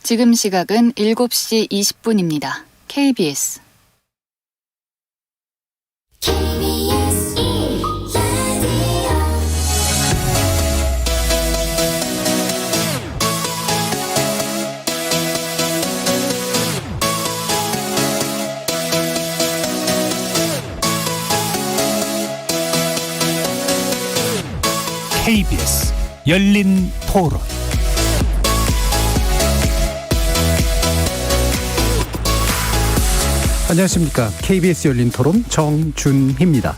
지금 시각은 7시 20분입니다. KBS KBS 열린 토론. 안녕하십니까. KBS 열린 토론 정준희입니다.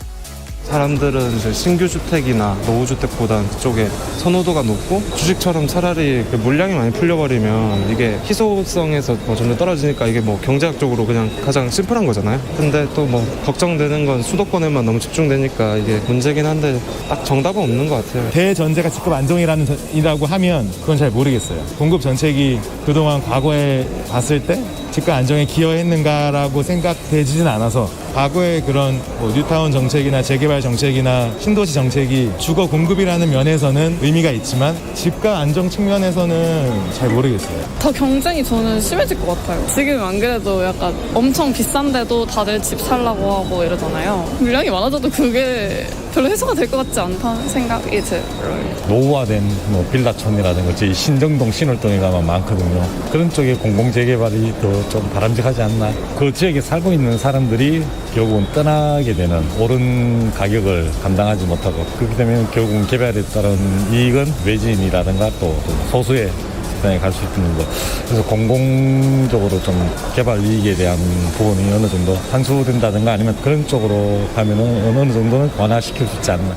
사람들은 이제 신규 주택이나 노후주택보다는 그쪽에 선호도가 높고 주식처럼 차라리 그 물량이 많이 풀려버리면 이게 희소성에서 점점 떨어지니까 이게 뭐 경제학적으로 그냥 가장 심플한 거잖아요. 근데 또 뭐 걱정되는 건 수도권에만 너무 집중되니까 이게 문제긴 한데 딱 정답은 없는 것 같아요. 대전제가 집값 안정이라고 하면 그건 잘 모르겠어요. 공급 정책이 그동안 과거에 봤을 때 집값 안정에 기여했는가라고 생각되지는 않아서 과거의 그런 뉴타운 정책이나 재개발 정책이나 신도시 정책이 주거 공급이라는 면에서는 의미가 있지만 집값 안정 측면에서는 잘 모르겠어요. 더 경쟁이 저는 심해질 것 같아요. 지금 안 그래도 약간 엄청 비싼데도 다들 집 살라고 하고 이러잖아요. 물량이 많아져도 그게 별로 해소가 될 것 같지 않다는 생각이 들어요. 노후화된 빌라촌이라든가 저희 신정동, 신월동에 가면 많거든요. 그런 쪽에 공공재개발이 더 좀 바람직하지 않나. 그 지역에 살고 있는 사람들이 결국은 떠나게 되는 오른 가격을 감당하지 못하고 그렇게 되면 결국은 개발에 따른 이익은 외지인이라든가 또 소수의 집단에 갈 수 있는 거. 그래서 공공적으로 좀 개발 이익에 대한 부분이 어느 정도 환수된다든가 아니면 그런 쪽으로 가면은 어느 정도는 완화시킬 수 있지 않나.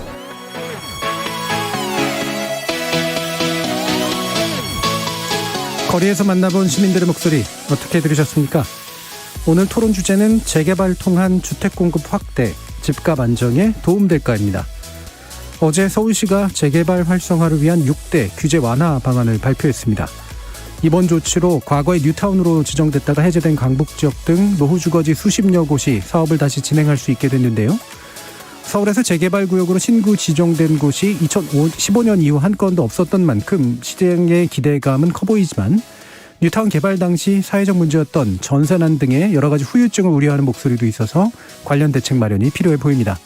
거리에서 만나본 시민들의 목소리 어떻게 들으셨습니까? 오늘 토론 주제는 재개발 통한 주택 공급 확대, 집값 안정에 도움될까입니다. 어제 서울시가 재개발 활성화를 위한 6대 규제 완화 방안을 발표했습니다. 이번 조치로 과거에 뉴타운으로 지정됐다가 해제된 강북 지역 등 노후주거지 수십여 곳이 사업을 다시 진행할 수 있게 됐는데요. 서울에서 재개발 구역으로 신규 지정된 곳이 2015년 이후 한 건도 없었던 만큼 시장의 기대감은 커 보이지만 뉴타운 개발 당시 사회적 문제였던 전세난 등의 여러 가지 후유증을 우려하는 목소리도 있어서 관련 대책 마련이 필요해 보입니다.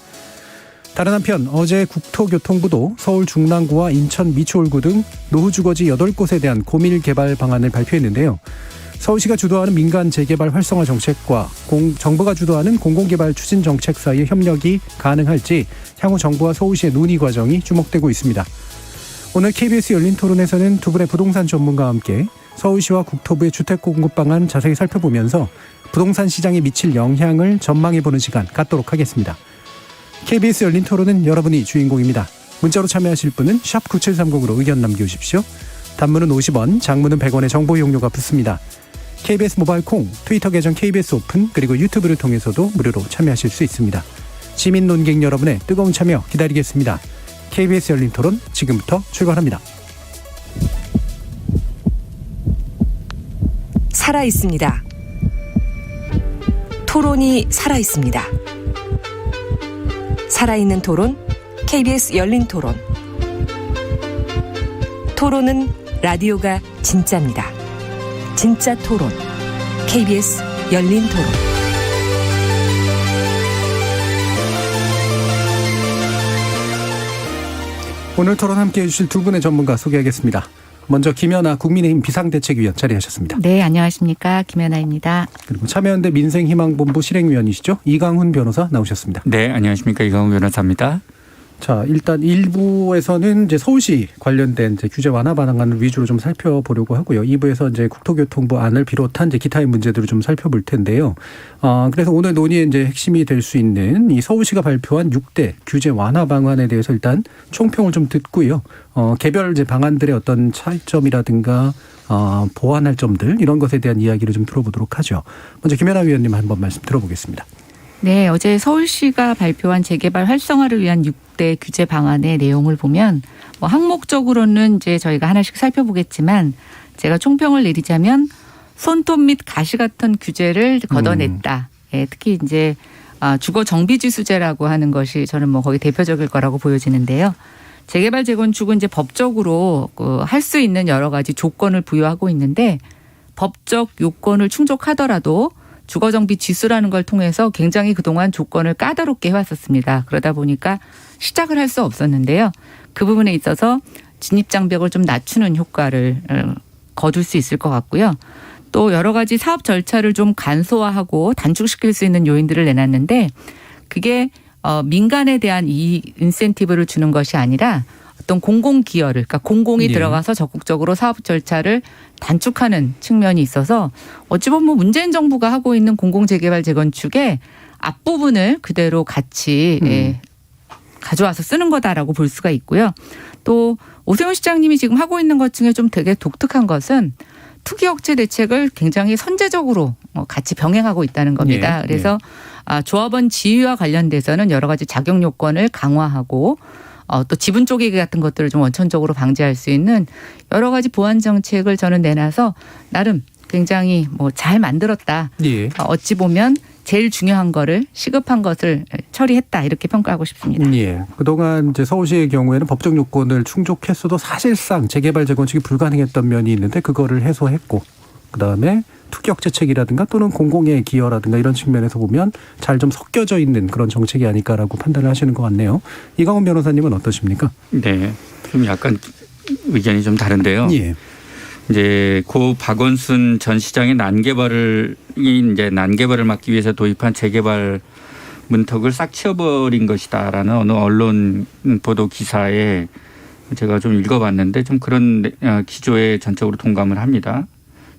다른 한편 어제 국토교통부도 서울 중랑구와 인천 미추홀구 등 노후주거지 8곳에 대한 고밀 개발 방안을 발표했는데요. 서울시가 주도하는 민간 재개발 활성화 정책과 정부가 주도하는 공공개발 추진 정책 사이의 협력이 가능할지 향후 정부와 서울시의 논의 과정이 주목되고 있습니다. 오늘 KBS 열린 토론에서는 두 분의 부동산 전문가와 함께 서울시와 국토부의 주택 공급 방안 자세히 살펴보면서 부동산 시장에 미칠 영향을 전망해보는 시간 갖도록 하겠습니다. KBS 열린 토론은 여러분이 주인공입니다. 문자로 참여하실 분은 샵 9730으로 의견 남겨주십시오. 단문은 50원, 장문은 100원의 정보 이용료가 붙습니다. KBS 모바일 콩, 트위터 계정 KBS 오픈, 그리고 유튜브를 통해서도 무료로 참여하실 수 있습니다. 시민 논객 여러분의 뜨거운 참여 기다리겠습니다. KBS 열린 토론 지금부터 출발합니다. 살아있습니다. 토론이 살아있습니다. 살아있는 토론, KBS 열린 토론. 토론은 라디오가 진짜입니다. 진짜 토론, KBS 열린 토론. 오늘 토론 함께해 주실 두 분의 전문가 소개하겠습니다. 먼저 김연아 국민의힘 비상대책위원 자리하셨습니다. 네, 안녕하십니까. 김연아입니다. 그리고 참여연대 민생희망본부 실행위원이시죠. 이강훈 변호사 나오셨습니다. 네, 안녕하십니까. 이강훈 변호사입니다. 자, 일단 1부에서는 이제 서울시 관련된 이제 규제 완화 방안을 위주로 좀 살펴보려고 하고요. 2부에서 이제 국토교통부 안을 비롯한 이제 기타의 문제들을 좀 살펴볼 텐데요. 그래서 오늘 논의의 이제 핵심이 될 수 있는 이 서울시가 발표한 6대 규제 완화 방안에 대해서 일단 총평을 좀 듣고요. 개별 이제 방안들의 어떤 차이점이라든가 보완할 점들 이런 것에 대한 이야기를 좀 들어보도록 하죠. 먼저 김연아 위원님 한번 말씀 들어보겠습니다. 네, 어제 서울시가 발표한 재개발 활성화를 위한 6대 규제 방안의 내용을 보면 항목적으로는 이제 저희가 하나씩 살펴보겠지만 제가 총평을 내리자면 손톱 및 가시 같은 규제를 걷어냈다. 예, 특히 이제 주거 정비지수제라고 하는 것이 저는 거의 대표적일 거라고 보여지는데요. 재개발 재건축은 이제 법적으로 할 수 있는 여러 가지 조건을 부여하고 있는데 법적 요건을 충족하더라도 주거정비 지수라는 걸 통해서 굉장히 그동안 조건을 까다롭게 해왔었습니다. 그러다 보니까 시작을 할 수 없었는데요. 그 부분에 있어서 진입장벽을 좀 낮추는 효과를 거둘 수 있을 것 같고요. 또 여러 가지 사업 절차를 좀 간소화하고 단축시킬 수 있는 요인들을 내놨는데 그게 민간에 대한 이 인센티브를 주는 것이 아니라 어떤 공공기여를, 그러니까 공공이 들어가서 적극적으로 사업 절차를 단축하는 측면이 있어서 어찌 보면 문재인 정부가 하고 있는 공공재개발 재건축의 앞부분을 그대로 같이 가져와서 쓰는 거다라고 볼 수가 있고요. 또 오세훈 시장님이 지금 하고 있는 것 중에 좀 되게 독특한 것은 투기업체 대책을 굉장히 선제적으로 같이 병행하고 있다는 겁니다. 그래서 조합원 지위와 관련돼서는 여러 가지 자격 요건을 강화하고 또 지분 쪼개기 같은 것들을 좀 원천적으로 방지할 수 있는 여러 가지 보완 정책을 저는 내놔서 나름 굉장히 잘 만들었다. 어찌 보면 제일 중요한 거를 시급한 것을 처리했다 이렇게 평가하고 싶습니다. 그동안 이제 서울시의 경우에는 법적 요건을 충족했어도 사실상 재개발 재건축이 불가능했던 면이 있는데 그거를 해소했고 그다음에 투기업체책이라든가 또는 공공의 기여라든가 이런 측면에서 보면 잘 좀 섞여져 있는 그런 정책이 아닐까라고 판단을 하시는 것 같네요. 이강훈 변호사님은 어떠십니까? 네, 좀 약간 의견이 좀 다른데요. 이제 고 박원순 전 시장의 난개발을 막기 위해서 도입한 재개발 문턱을 싹 치워버린 것이다라는 어느 언론 보도 기사에 제가 좀 읽어봤는데 좀 그런 기조에 전적으로 동감을 합니다.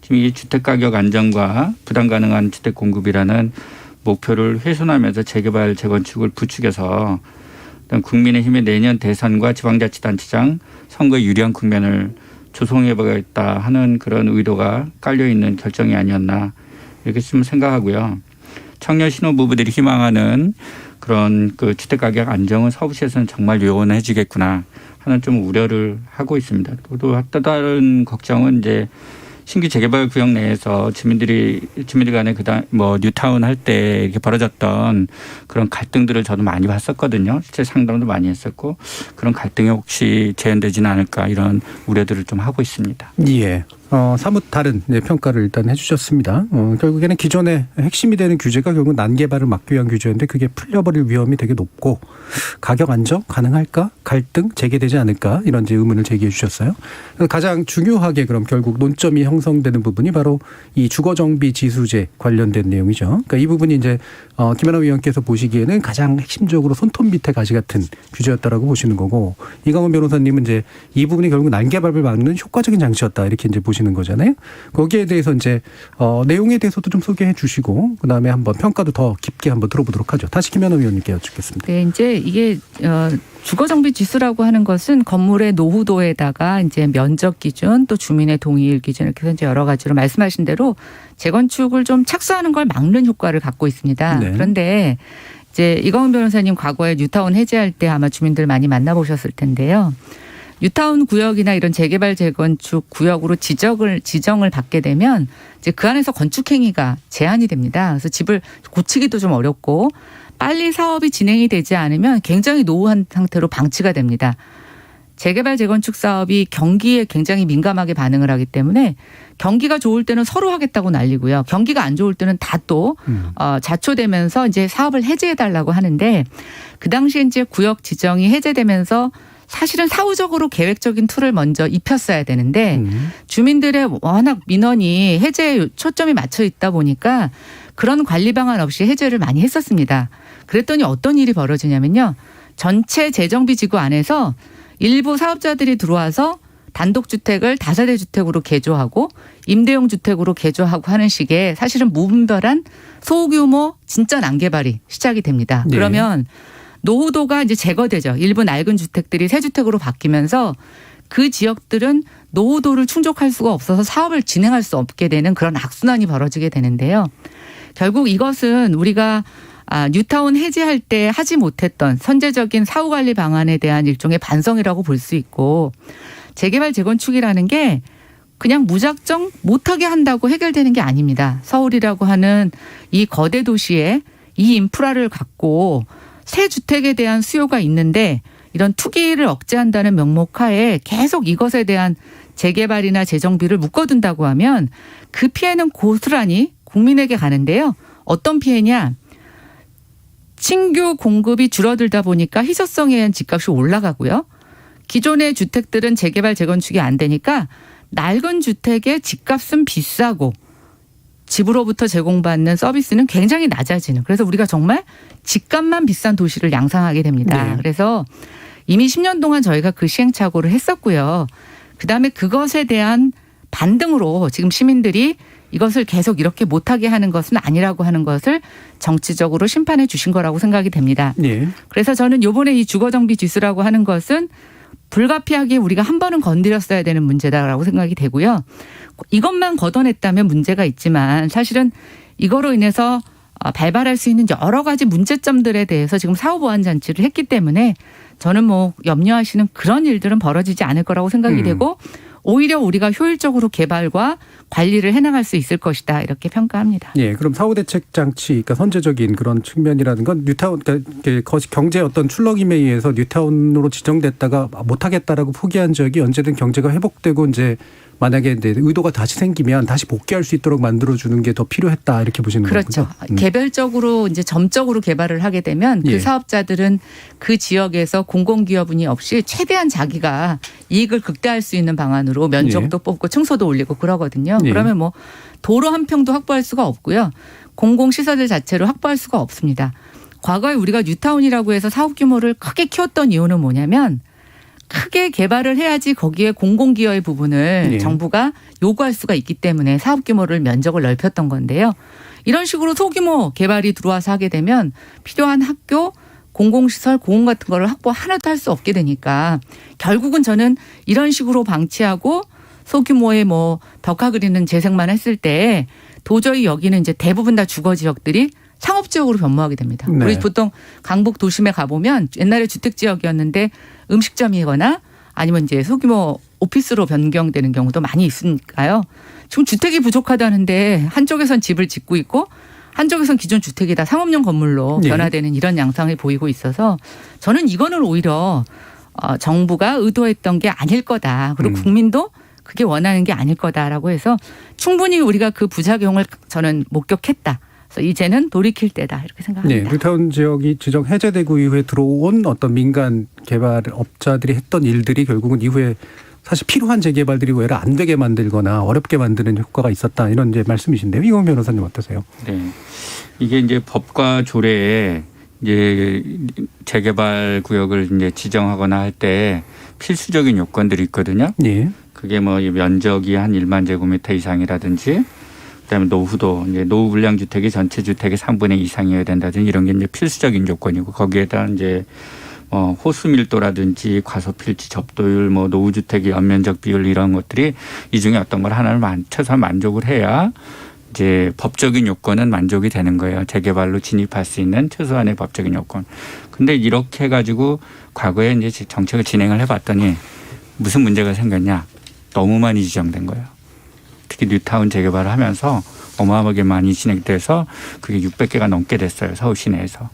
지금 이 주택가격 안정과 부담 가능한 주택 공급이라는 목표를 훼손하면서 재개발 재건축을 부추겨서 국민의힘의 내년 대선과 지방자치단체장 선거에 유리한 국면을 조성해보겠다 하는 그런 의도가 깔려있는 결정이 아니었나 이렇게 좀 생각하고요. 청년 신혼부부들이 희망하는 그런 그 주택가격 안정은 서울시에서는 정말 요원해지겠구나 하는 좀 우려를 하고 있습니다. 또 다른 걱정은 이제 신규 재개발 구역 내에서 주민들 간에 뉴타운 할 때 이렇게 벌어졌던 그런 갈등들을 저도 많이 봤었거든요. 실제 상담도 많이 했었고 그런 갈등이 혹시 재현되지는 않을까 이런 우려들을 좀 하고 있습니다. 사뭇 다른 평가를 일단 해주셨습니다. 결국에는 기존의 핵심이 되는 규제가 결국 난개발을 막기 위한 규제인데 그게 풀려버릴 위험이 되게 높고 가격 안정 가능할까? 갈등 재개되지 않을까? 이런 이제 의문을 제기해 주셨어요. 가장 중요하게 그럼 결국 논점이 형성되는 부분이 바로 이 주거정비 지수제 관련된 내용이죠. 그러니까 이 부분이 이제 김연아 위원께서 보시기에는 가장 핵심적으로 손톱 밑에 가시 같은 규제였다라고 보시는 거고 이강훈 변호사님은 이제 이 부분이 결국 난개발을 막는 효과적인 장치였다 이렇게 이제 보시는 거잖아요. 거기에 대해서 이제 내용에 대해서도 좀 소개해 주시고 그다음에 한번 평가도 더 깊게 한번 들어보도록 하죠. 다시 김연아 위원님께 여쭙겠습니다. 네, 이제 이게 주거정비 지수라고 하는 것은 건물의 노후도에다가 이제 면적 기준 또 주민의 동의일 기준 이렇게 해서 이제 여러 가지로 말씀하신 대로 재건축을 좀 착수하는 걸 막는 효과를 갖고 있습니다. 그런데 이제 이강훈 변호사님 과거에 뉴타운 해제할 때 아마 주민들 많이 만나보셨을 텐데요. 뉴타운 구역이나 이런 재개발 재건축 구역으로 지정을 받게 되면 이제 그 안에서 건축 행위가 제한이 됩니다. 그래서 집을 고치기도 좀 어렵고 빨리 사업이 진행이 되지 않으면 굉장히 노후한 상태로 방치가 됩니다. 재개발 재건축 사업이 경기에 굉장히 민감하게 반응을 하기 때문에 경기가 좋을 때는 서로 하겠다고 난리고요. 경기가 안 좋을 때는 다 또 자초되면서 이제 사업을 해제해달라고 하는데 그 당시에 이제 구역 지정이 해제되면서 사실은 사후적으로 계획적인 툴을 먼저 입혔어야 되는데 주민들의 워낙 민원이 해제에 초점이 맞춰 있다 보니까 그런 관리 방안 없이 해제를 많이 했었습니다. 그랬더니 어떤 일이 벌어지냐면요. 전체 재정비 지구 안에서 일부 사업자들이 들어와서 단독주택을 다세대 주택으로 개조하고 임대용 주택으로 개조하고 하는 식의 사실은 무분별한 소규모 진짜 난개발이 시작이 됩니다. 그러면 노후도가 이제 제거되죠. 일부 낡은 주택들이 새 주택으로 바뀌면서 그 지역들은 노후도를 충족할 수가 없어서 사업을 진행할 수 없게 되는 그런 악순환이 벌어지게 되는데요. 결국 이것은 우리가 뉴타운 해제할 때 하지 못했던 선제적인 사후관리 방안에 대한 일종의 반성이라고 볼 수 있고 재개발 재건축이라는 게 그냥 무작정 못하게 한다고 해결되는 게 아닙니다. 서울이라고 하는 이 거대 도시에 이 인프라를 갖고 새 주택에 대한 수요가 있는데 이런 투기를 억제한다는 명목하에 계속 이것에 대한 재개발이나 재정비를 묶어둔다고 하면 그 피해는 고스란히 국민에게 가는데요. 어떤 피해냐? 신규 공급이 줄어들다 보니까 희소성에 의한 집값이 올라가고요. 기존의 주택들은 재개발 재건축이 안 되니까 낡은 주택의 집값은 비싸고 집으로부터 제공받는 서비스는 굉장히 낮아지는. 그래서 우리가 정말 집값만 비싼 도시를 양상하게 됩니다. 네. 그래서 이미 10년 동안 저희가 그 시행착오를 했었고요. 그다음에 그것에 대한 반등으로 지금 시민들이 이것을 계속 이렇게 못하게 하는 것은 아니라고 하는 것을 정치적으로 심판해 주신 거라고 생각이 됩니다. 예. 그래서 저는 이번에 이 주거정비 지수라고 하는 것은 불가피하게 우리가 한 번은 건드렸어야 되는 문제다라고 생각이 되고요. 이것만 걷어냈다면 문제가 있지만 사실은 이거로 인해서 발발할 수 있는 여러 가지 문제점들에 대해서 지금 사후보완장치를 했기 때문에 저는 뭐 염려하시는 그런 일들은 벌어지지 않을 거라고 생각이 되고 오히려 우리가 효율적으로 개발과 관리를 해나갈 수 있을 것이다 이렇게 평가합니다. 예, 그럼 사후대책 장치, 그러니까 선제적인 그런 측면이라는 건 뉴타운, 그러니까 경제 어떤 출렁임에 의해서 뉴타운으로 지정됐다가 못하겠다라고 포기한 적이 언제든 경제가 회복되고 이제 만약에 이제 의도가 다시 생기면 다시 복귀할 수 있도록 만들어주는 게 더 필요했다 이렇게 보시는 거죠. 그렇죠. 개별적으로 이제 점적으로 개발을 하게 되면 그 예. 사업자들은 그 지역에서 공공기업은이 없이 최대한 자기가 이익을 극대화할 수 있는 방안으로 면적도 뽑고 층소도 올리고 그러거든요. 예. 그러면 뭐 도로 한 평도 확보할 수가 없고요. 공공시설들 자체로 확보할 수가 없습니다. 과거에 우리가 뉴타운이라고 해서 사업 규모를 크게 키웠던 이유는 뭐냐면 크게 개발을 해야지 거기에 공공기여의 부분을 예. 정부가 요구할 수가 있기 때문에 사업 규모를 면적을 넓혔던 건데요. 이런 식으로 소규모 개발이 들어와서 하게 되면 필요한 학교, 공공시설, 공원 같은 거를 확보 하나도 할 수 없게 되니까 결국은 저는 이런 식으로 방치하고 소규모의 뭐 벽화 그리는 재생만 했을 때 도저히 여기는 이제 대부분 다 주거 지역들이 상업지역으로 변모하게 됩니다. 네. 우리 보통 강북 도심에 가보면 옛날에 주택지역이었는데 음식점이거나 아니면 이제 소규모 오피스로 변경되는 경우도 많이 있으니까요. 지금 주택이 부족하다는데 한쪽에선 집을 짓고 있고 한쪽에선 기존 주택이 다 상업용 건물로 네. 변화되는 이런 양상을 보이고 있어서 저는 이거는 오히려 정부가 의도했던 게 아닐 거다. 그리고 국민도 그게 원하는 게 아닐 거다라고 해서 충분히 우리가 그 부작용을 저는 목격했다. 그래서 이제는 돌이킬 때다 이렇게 생각합니다. 네, 뉴타운 지역이 지정 해제되고 이후에 들어온 어떤 민간 개발업자들이 했던 일들이 결국은 이후에 사실 필요한 재개발들이 오히려 안 되게 만들거나 어렵게 만드는 효과가 있었다 이런 이제 말씀이신데요. 이건 변호사님 어떠세요? 네, 이게 이제 법과 조례에 이제 재개발 구역을 이제 지정하거나 할 때 필수적인 요건들이 있거든요. 예. 그게 뭐 면적이 한 1만 제곱미터 이상이라든지. 그다음에 노후도 이제 노후 불량 주택이 전체 주택의 3분의 2 이상이어야 된다든지 이런 게 이제 필수적인 조건이고 거기에다 이제 호수 밀도라든지 과소 필지 접도율, 뭐 노후 주택의 연면적 비율 이런 것들이 이 중에 어떤 걸 하나를 최소한 만족을 해야 이제 법적인 요건은 만족이 되는 거예요. 재개발로 진입할 수 있는 최소한의 법적인 요건. 근데 이렇게 해가지고 과거에 이제 정책을 진행을 해봤더니 무슨 문제가 생겼냐? 너무 많이 지정된 거예요. 특히 뉴타운 재개발을 하면서 어마어마하게 많이 진행돼서 그게 600개가 넘게 됐어요. 서울 시내에서.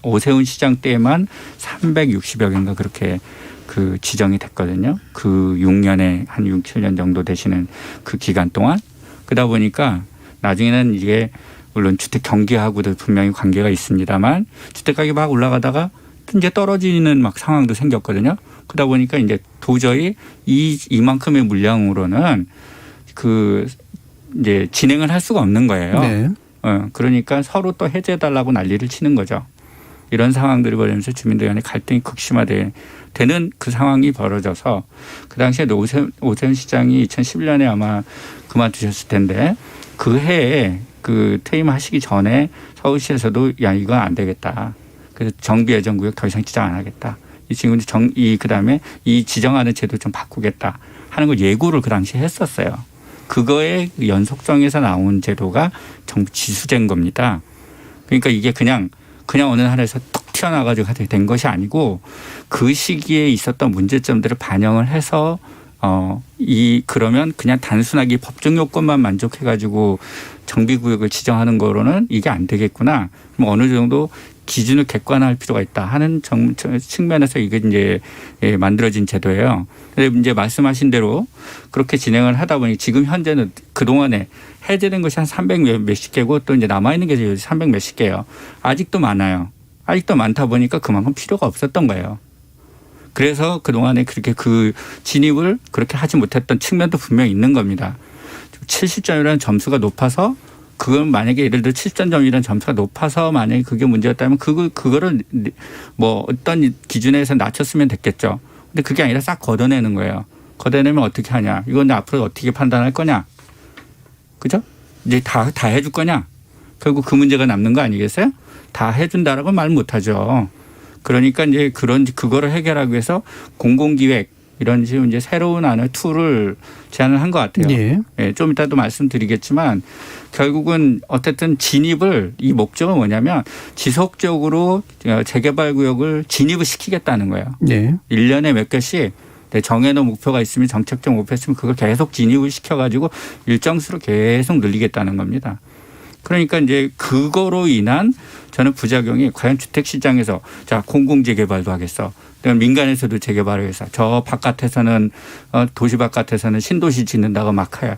오세훈 시장 때만 360여 개인가 그렇게 그 지정이 됐거든요. 그 6년에 한 6, 7년 정도 되시는 그 기간 동안. 그러다 보니까 나중에는 이게 물론 주택 경기하고도 분명히 관계가 있습니다만 주택 가격이 막 올라가다가 이제 떨어지는 막 상황도 생겼거든요. 그러다 보니까 이제 도저히 이만큼의 물량으로는 그 이제 진행을 할 수가 없는 거예요. 네. 그러니까 서로 또 해제해달라고 난리를 치는 거죠. 이런 상황들이 벌어지면서 주민들 간의 갈등이 극심화되는 그 상황이 벌어져서 그 당시에 오세훈 시장이 2011년에 아마 그만두셨을 텐데 그 해에 그 퇴임하시기 전에 서울시에서도 야 이건 안 되겠다. 그래서 정비 예정구역 더 이상 지정 안 하겠다. 지금 그다음에 이 지정하는 제도 좀 바꾸겠다 하는 걸 예고를 그 당시에 했었어요. 그거의 연속성에서 나온 제도가 정부 지수제인 겁니다. 그러니까 이게 그냥 어느 하나에서 툭 튀어나와가지고 된 것이 아니고 그 시기에 있었던 문제점들을 반영을 해서 그러면 그냥 단순하게 법정 요건만 만족해가지고 정비구역을 지정하는 거로는 이게 안 되겠구나. 그럼 어느 정도 기준을 객관화할 필요가 있다 하는 측면에서 이게 이제 만들어진 제도예요. 근데 이제 말씀하신 대로 그렇게 진행을 하다 보니 지금 현재는 그동안에 해제된 것이 한 300 몇십 개고 또 이제 남아있는 게 300 몇십 개예요. 아직도 많아요. 아직도 많다 보니까 그만큼 필요가 없었던 거예요. 그래서 그동안에 그렇게 그 진입을 그렇게 하지 못했던 측면도 분명히 있는 겁니다. 70점이라는 점수가 높아서 그건 만약에 예를 들어 70점이라는 점수가 높아서 만약에 그게 문제였다면 그거를 뭐 어떤 기준에서 낮췄으면 됐겠죠. 근데 그게 아니라 싹 걷어내는 거예요. 걷어내면 어떻게 하냐. 이건 앞으로 어떻게 판단할 거냐. 그죠? 이제 다 해줄 거냐. 결국 그 문제가 남는 거 아니겠어요? 다 해준다라고 말 못하죠. 그러니까 이제 그거를 해결하기 위해서 공공기획 이런 식으로 이제 새로운 하나의 툴을 제안을 한 것 같아요. 예. 예, 좀 이따도 말씀드리겠지만 결국은 어쨌든 진입을 이 목적은 뭐냐면 지속적으로 재개발 구역을 진입을 시키겠다는 거예요. 예. 1년에 몇 개씩 정해놓은 목표가 있으면 정책적 목표가 있으면 그걸 계속 진입을 시켜가지고 일정 수로 계속 늘리겠다는 겁니다. 그러니까 이제 그거로 인한 저는 부작용이 과연 주택 시장에서 자 공공재개발도 하겠어. 민간에서도 재개발을 해서 저 바깥에서는 도시 바깥에서는 신도시 짓는다고 막 해요.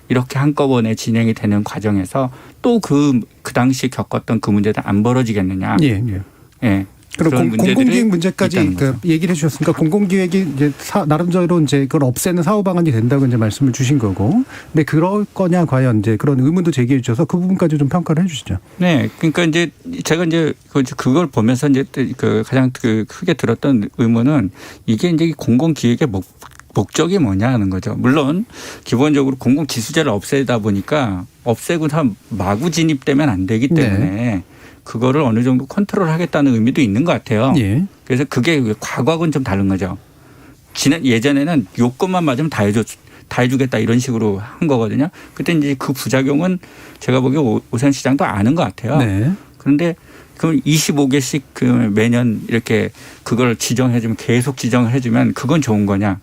이렇게 한꺼번에 진행이 되는 과정에서 또 그 당시 겪었던 그 문제도 안 벌어지겠느냐. 예. 예. 예. 그럼 공공기획 문제까지 얘기를 해주셨으니까 공공기획이 이제 나름대로 이제 그걸 없애는 사후 방안이 된다고 이제 말씀을 주신 거고, 근데 그럴 거냐 과연 이제 그런 의문도 제기해 주셔서 그 부분까지 좀 평가를 해주시죠. 네, 그러니까 이제 제가 이제 그걸 보면서 이제 그 가장 크게 들었던 의문은 이게 이제 공공기획의 목적이 뭐냐 하는 거죠. 물론 기본적으로 공공지수제를 없애다 보니까 없애고 다 마구 진입되면 안 되기 때문에. 네. 그거를 어느 정도 컨트롤하겠다는 의미도 있는 것 같아요. 예. 그래서 그게 과거하고는 좀 다른 거죠. 예전에는 요건만 맞으면 다 해주겠다 이런 식으로 한 거거든요. 그때 이제 그 부작용은 제가 보기에 오산시장도 아는 것 같아요. 네. 그런데 그럼 25개씩 그 매년 이렇게 그걸 지정해주면 계속 지정을 해주면 그건 좋은 거냐?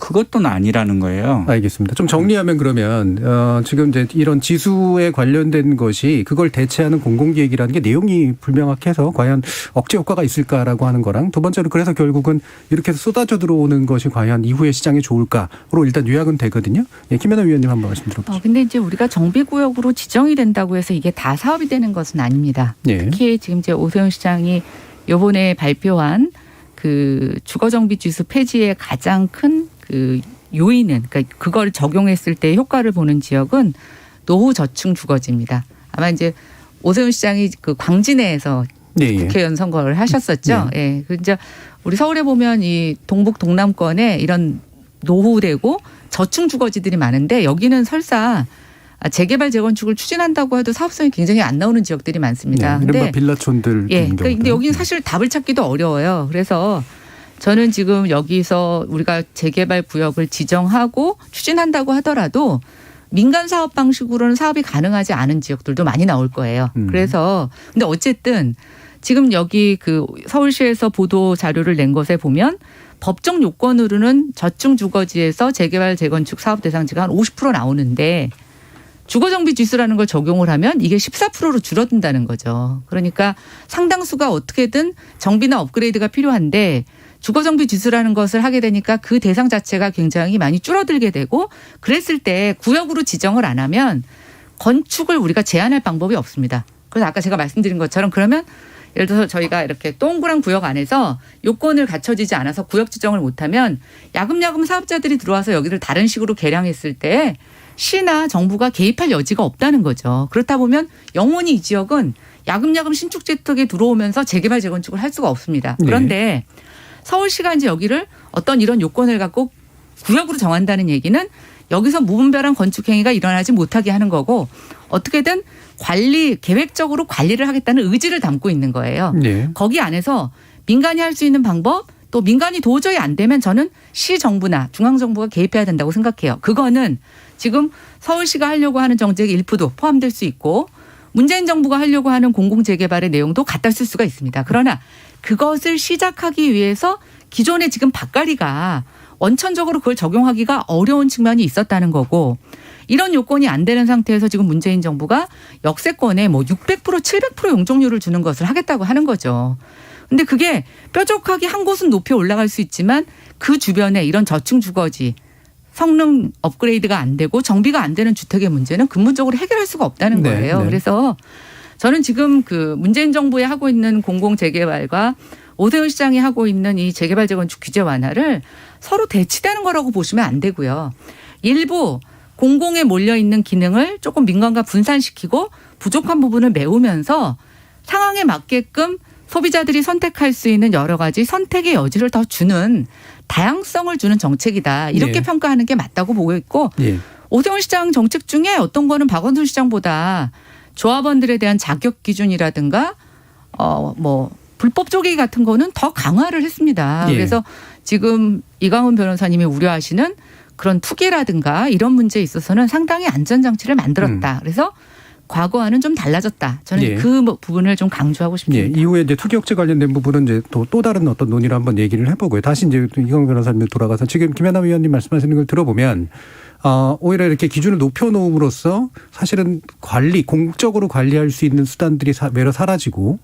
그것도 아니라는 거예요. 알겠습니다. 좀 정리하면 그러면 지금 이제 이런 지수에 관련된 것이 그걸 대체하는 공공기획이라는 게 내용이 불명확해서 과연 억제 효과가 있을까라고 하는 거랑 두 번째로 그래서 결국은 이렇게 해서 쏟아져 들어오는 것이 과연 이후에 시장에 좋을까로 일단 요약은 되거든요. 예, 김연아 위원님 한번 말씀 들어보시죠. 근데 이제 우리가 정비구역으로 지정이 된다고 해서 이게 다 사업이 되는 것은 아닙니다. 예. 특히 지금 이제 오세훈 시장이 이번에 발표한 그 주거정비 지수 폐지의 가장 큰 그 요인은 그러니까 그걸 적용했을 때 효과를 보는 지역은 노후 저층 주거지입니다. 아마 이제 오세훈 시장이 그 광진에서 국회의원 선거를 하셨었죠. 예. 그 이제 우리 서울에 보면 이 동북 동남권에 이런 노후되고 저층 주거지들이 많은데 여기는 설사 재개발 재건축을 추진한다고 해도 사업성이 굉장히 안 나오는 지역들이 많습니다. 이른바 빌라촌들. 예. 근데 여기는 사실 답을 찾기도 어려워요. 그래서 저는 지금 여기서 우리가 재개발 구역을 지정하고 추진한다고 하더라도 민간 사업 방식으로는 사업이 가능하지 않은 지역들도 많이 나올 거예요. 그래서 근데 어쨌든 지금 여기 그 서울시에서 보도 자료를 낸 것에 보면 법정 요건으로는 저층 주거지에서 재개발 재건축 사업 대상지가 한 50% 나오는데 주거정비 지수라는 걸 적용을 하면 이게 14%로 줄어든다는 거죠. 그러니까 상당수가 어떻게든 정비나 업그레이드가 필요한데 주거정비 지수라는 것을 하게 되니까 그 대상 자체가 굉장히 많이 줄어들게 되고 그랬을 때 구역으로 지정을 안 하면 건축을 우리가 제한할 방법이 없습니다. 그래서 아까 제가 말씀드린 것처럼 그러면 예를 들어서 저희가 이렇게 동그란 구역 안에서 요건을 갖춰지지 않아서 구역 지정을 못하면 야금야금 사업자들이 들어와서 여기를 다른 식으로 개량했을 때 시나 정부가 개입할 여지가 없다는 거죠. 그렇다 보면 영원히 이 지역은 야금야금 신축 재택이 들어오면서 재개발 재건축을 할 수가 없습니다. 그런데 서울시가 이제 여기를 어떤 이런 요건을 갖고 구역으로 정한다는 얘기는 여기서 무분별한 건축 행위가 일어나지 못하게 하는 거고 어떻게든 계획적으로 관리를 하겠다는 의지를 담고 있는 거예요. 네. 거기 안에서 민간이 할 수 있는 방법 또 민간이 도저히 안 되면 저는 시정부나 중앙정부가 개입해야 된다고 생각해요. 그거는 지금 서울시가 하려고 하는 정책의 일부도 포함될 수 있고 문재인 정부가 하려고 하는 공공재개발의 내용도 갖다 쓸 수가 있습니다. 그러나 그것을 시작하기 위해서 기존에 지금 밥가리가 원천적으로 그걸 적용하기가 어려운 측면이 있었다는 거고 이런 요건이 안 되는 상태에서 지금 문재인 정부가 역세권에 뭐 600% 700% 용적률을 주는 것을 하겠다고 하는 거죠. 근데 그게 뾰족하게 한 곳은 높이 올라갈 수 있지만 그 주변에 이런 저층 주거지 성능 업그레이드가 안 되고 정비가 안 되는 주택의 문제는 근본적으로 해결할 수가 없다는 거예요. 그래서 저는 지금 그 문재인 정부에 하고 있는 공공재개발과 오세훈 시장이 하고 있는 이 재개발 재건축 규제 완화를 서로 대치되는 거라고 보시면 안 되고요. 일부 공공에 몰려있는 기능을 조금 민간과 분산시키고 부족한 부분을 메우면서 상황에 맞게끔 소비자들이 선택할 수 있는 여러 가지 선택의 여지를 더 주는 다양성을 주는 정책이다. 이렇게 평가하는 게 맞다고 보고 있고 오세훈 시장 정책 중에 어떤 거는 박원순 시장보다 조합원들에 대한 자격 기준이라든가 뭐 불법 쪼개기 같은 거는 더 강화를 했습니다. 그래서 지금 이광훈 변호사님이 우려하시는 그런 투기라든가 이런 문제에 있어서는 상당히 안전장치를 만들었다. 그래서 과거와는 좀 달라졌다. 저는 그 부분을 좀 강조하고 싶습니다. 이후에 이제 투기 억제 관련된 부분은 이제 또 다른 어떤 논의를 한번 얘기를 해보고요. 다시 이제 이광훈 변호사님 돌아가서 지금 김연아 위원님 말씀하시는 걸 들어보면 오히려 이렇게 기준을 높여놓음으로써 사실은 공적으로 관리할 수 있는 수단들이 외려 사라지고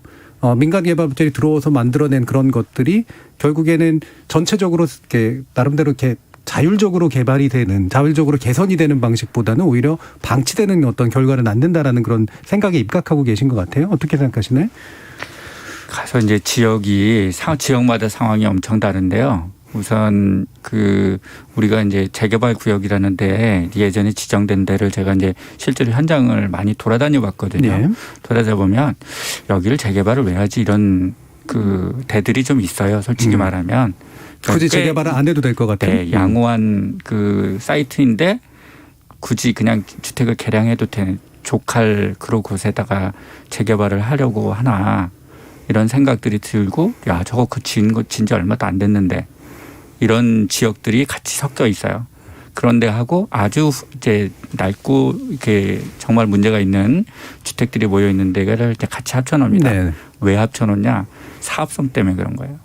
민간 개발업체들이 들어와서 만들어낸 그런 것들이 결국에는 전체적으로 이렇게 나름대로 이렇게 자율적으로 개발이 되는 자율적으로 개선이 되는 방식보다는 오히려 방치되는 어떤 결과를 낳는다라는 그런 생각에 입각하고 계신 것 같아요. 어떻게 생각하시나요? 가서 이제 지역마다 상황이 엄청 다른데요. 우선 우리가 이제 재개발 구역이라는데 예전에 지정된 데를 제가 이제 실제로 현장을 많이 돌아다녀 봤거든요. 돌아다 보면 여기를 재개발을 왜 하지 이런 데들이 좀 있어요. 솔직히 말하면. 굳이 재개발을 안 해도 될 것 같아요. 네, 양호한 사이트인데 굳이 그냥 주택을 개량해도 되는 족할 그런 곳에다가 재개발을 하려고 하나 이런 생각들이 들고 야 저거 진 지 얼마도 안 됐는데 이런 지역들이 같이 섞여 있어요. 그런데 하고 아주 이제 낡고 이렇게 정말 문제가 있는 주택들이 모여 있는 데를 이제 같이 합쳐놓습니다. 왜 합쳐놓냐? 사업성 때문에 그런 거예요.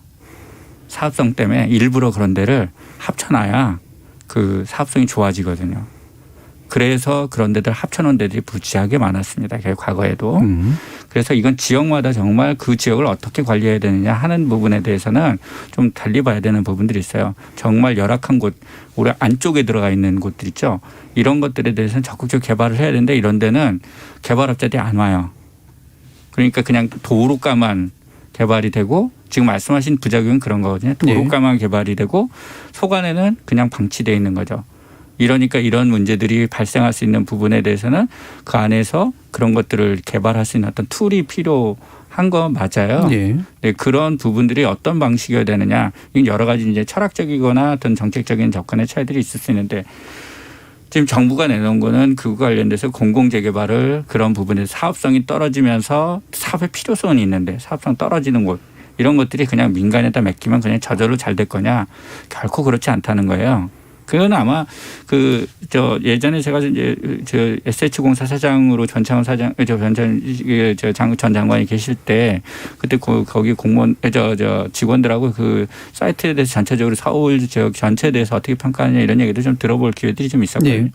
사업성 때문에 일부러 그런 데를 합쳐놔야 그 사업성이 좋아지거든요. 그래서 그런 데들 합쳐놓은 데들이 부지하게 많았습니다. 과거에도. 그래서 이건 지역마다 정말 그 지역을 어떻게 관리해야 되느냐 하는 부분에 대해서는 좀 달리 봐야 되는 부분들이 있어요. 정말 열악한 곳, 우리 안쪽에 들어가 있는 곳들 있죠. 이런 것들에 대해서는 적극적으로 개발을 해야 되는데 이런 데는 개발업자들이 안 와요. 그러니까 그냥 도로가만 개발이 되고 지금 말씀하신 부작용은 그런 거거든요. 도로가만 개발이 되고 속안에는 그냥 방치되어 있는 거죠. 이러니까 이런 문제들이 발생할 수 있는 부분에 대해서는 그 안에서 그런 것들을 개발할 수 있는 어떤 툴이 필요한 거 맞아요. 네, 그런 부분들이 어떤 방식이어야 되느냐. 이건 여러 가지 이제 철학적이거나 어떤 정책적인 접근의 차이들이 있을 수 있는데 지금 정부가 내놓은 거는 그거 관련돼서 공공재개발을 그런 부분에서 사업성이 떨어지면서 사업의 필요성이 있는데 사업성 떨어지는 곳 이런 것들이 그냥 민간에다 맡기면 그냥 저절로 잘 될 거냐 결코 그렇지 않다는 거예요. 그건 아마 예전에 제가 이제 SH공사 사장으로 전창훈 사장 전 장관이 계실 때 그때 거기 공무원 직원들하고 그 사이트에 대해서 전체적으로 서울 지역 전체에 대해서 어떻게 평가하느냐 이런 얘기도 좀 들어볼 기회들이 좀 있었거든요.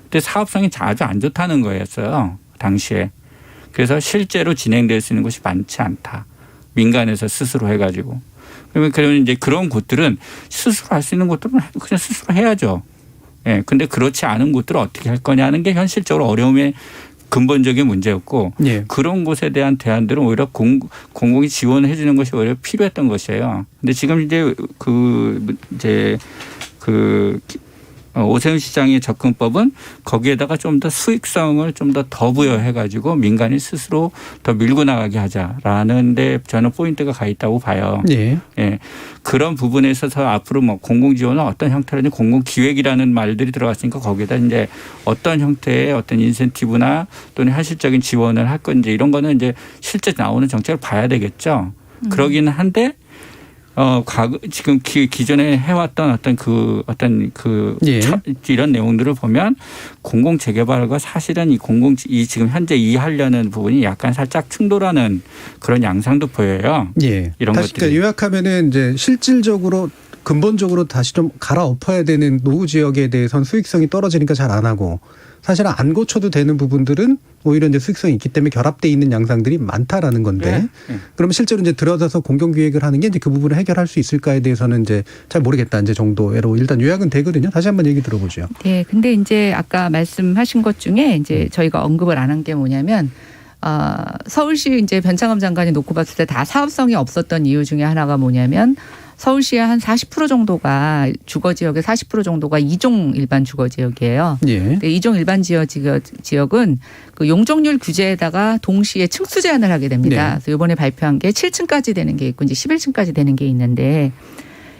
근데 사업성이 아주 안 좋다는 거였어요. 당시에. 그래서 실제로 진행될 수 있는 곳이 많지 않다. 민간에서 스스로 해가지고. 그러면 이제 그런 곳들은 스스로 할 수 있는 곳들은 그냥 스스로 해야죠. 예. 근데 그렇지 않은 곳들을 어떻게 할 거냐는 게 현실적으로 어려움의 근본적인 문제였고 그런 곳에 대한 대안들은 오히려 공공이 지원해 주는 것이 오히려 필요했던 것이에요. 근데 지금 이제 오세훈 시장의 접근법은 거기에다가 좀 더 수익성을 좀 더 부여해가지고 민간이 스스로 더 밀고 나가게 하자라는 데 저는 포인트가 가 있다고 봐요. 예. 그런 부분에 있어서 앞으로 뭐 공공지원은 어떤 형태로든지 공공기획이라는 말들이 들어갔으니까 거기에다 이제 어떤 형태의 어떤 인센티브나 또는 현실적인 지원을 할 건지 이런 거는 이제 실제 나오는 정책을 봐야 되겠죠. 그러기는 한데 과거 지금 기존에 해왔던 이런 내용들을 보면 공공 재개발과 사실은 이 지금 현재 하려는 부분이 약간 살짝 충돌하는 그런 양상도 보여요. 예. 이런 다시 것들이. 그러니까 요약하면은 이제 실질적으로 근본적으로 다시 좀 갈아엎어야 되는 노후 지역에 대해서는 수익성이 떨어지니까 잘 안 하고 사실 안 고쳐도 되는 부분들은 오히려 이제 수익성이 있기 때문에 결합돼 있는 양상들이 많다라는 건데 그러면 실제로 이제 들어서서 공경기획을 하는 게 이제 그 부분을 해결할 수 있을까에 대해서는 이제 잘 모르겠다 이제 정도로 일단 요약은 되거든요. 다시 한번 얘기 들어보죠. 네, 근데 이제 아까 말씀하신 것 중에 이제 저희가 언급을 안 한 게 뭐냐면 서울시 이제 변창흠 장관이 놓고 봤을 때 다 사업성이 없었던 이유 중에 하나가 뭐냐면 서울시의 한 40% 정도가 주거 지역의 40% 정도가 이종 일반 주거 지역이에요. 예. 이종 일반 지역은 그 용적률 규제에다가 동시에 층수 제한을 하게 됩니다. 네. 그래서 이번에 발표한 게 7층까지 되는 게 있고 이제 11층까지 되는 게 있는데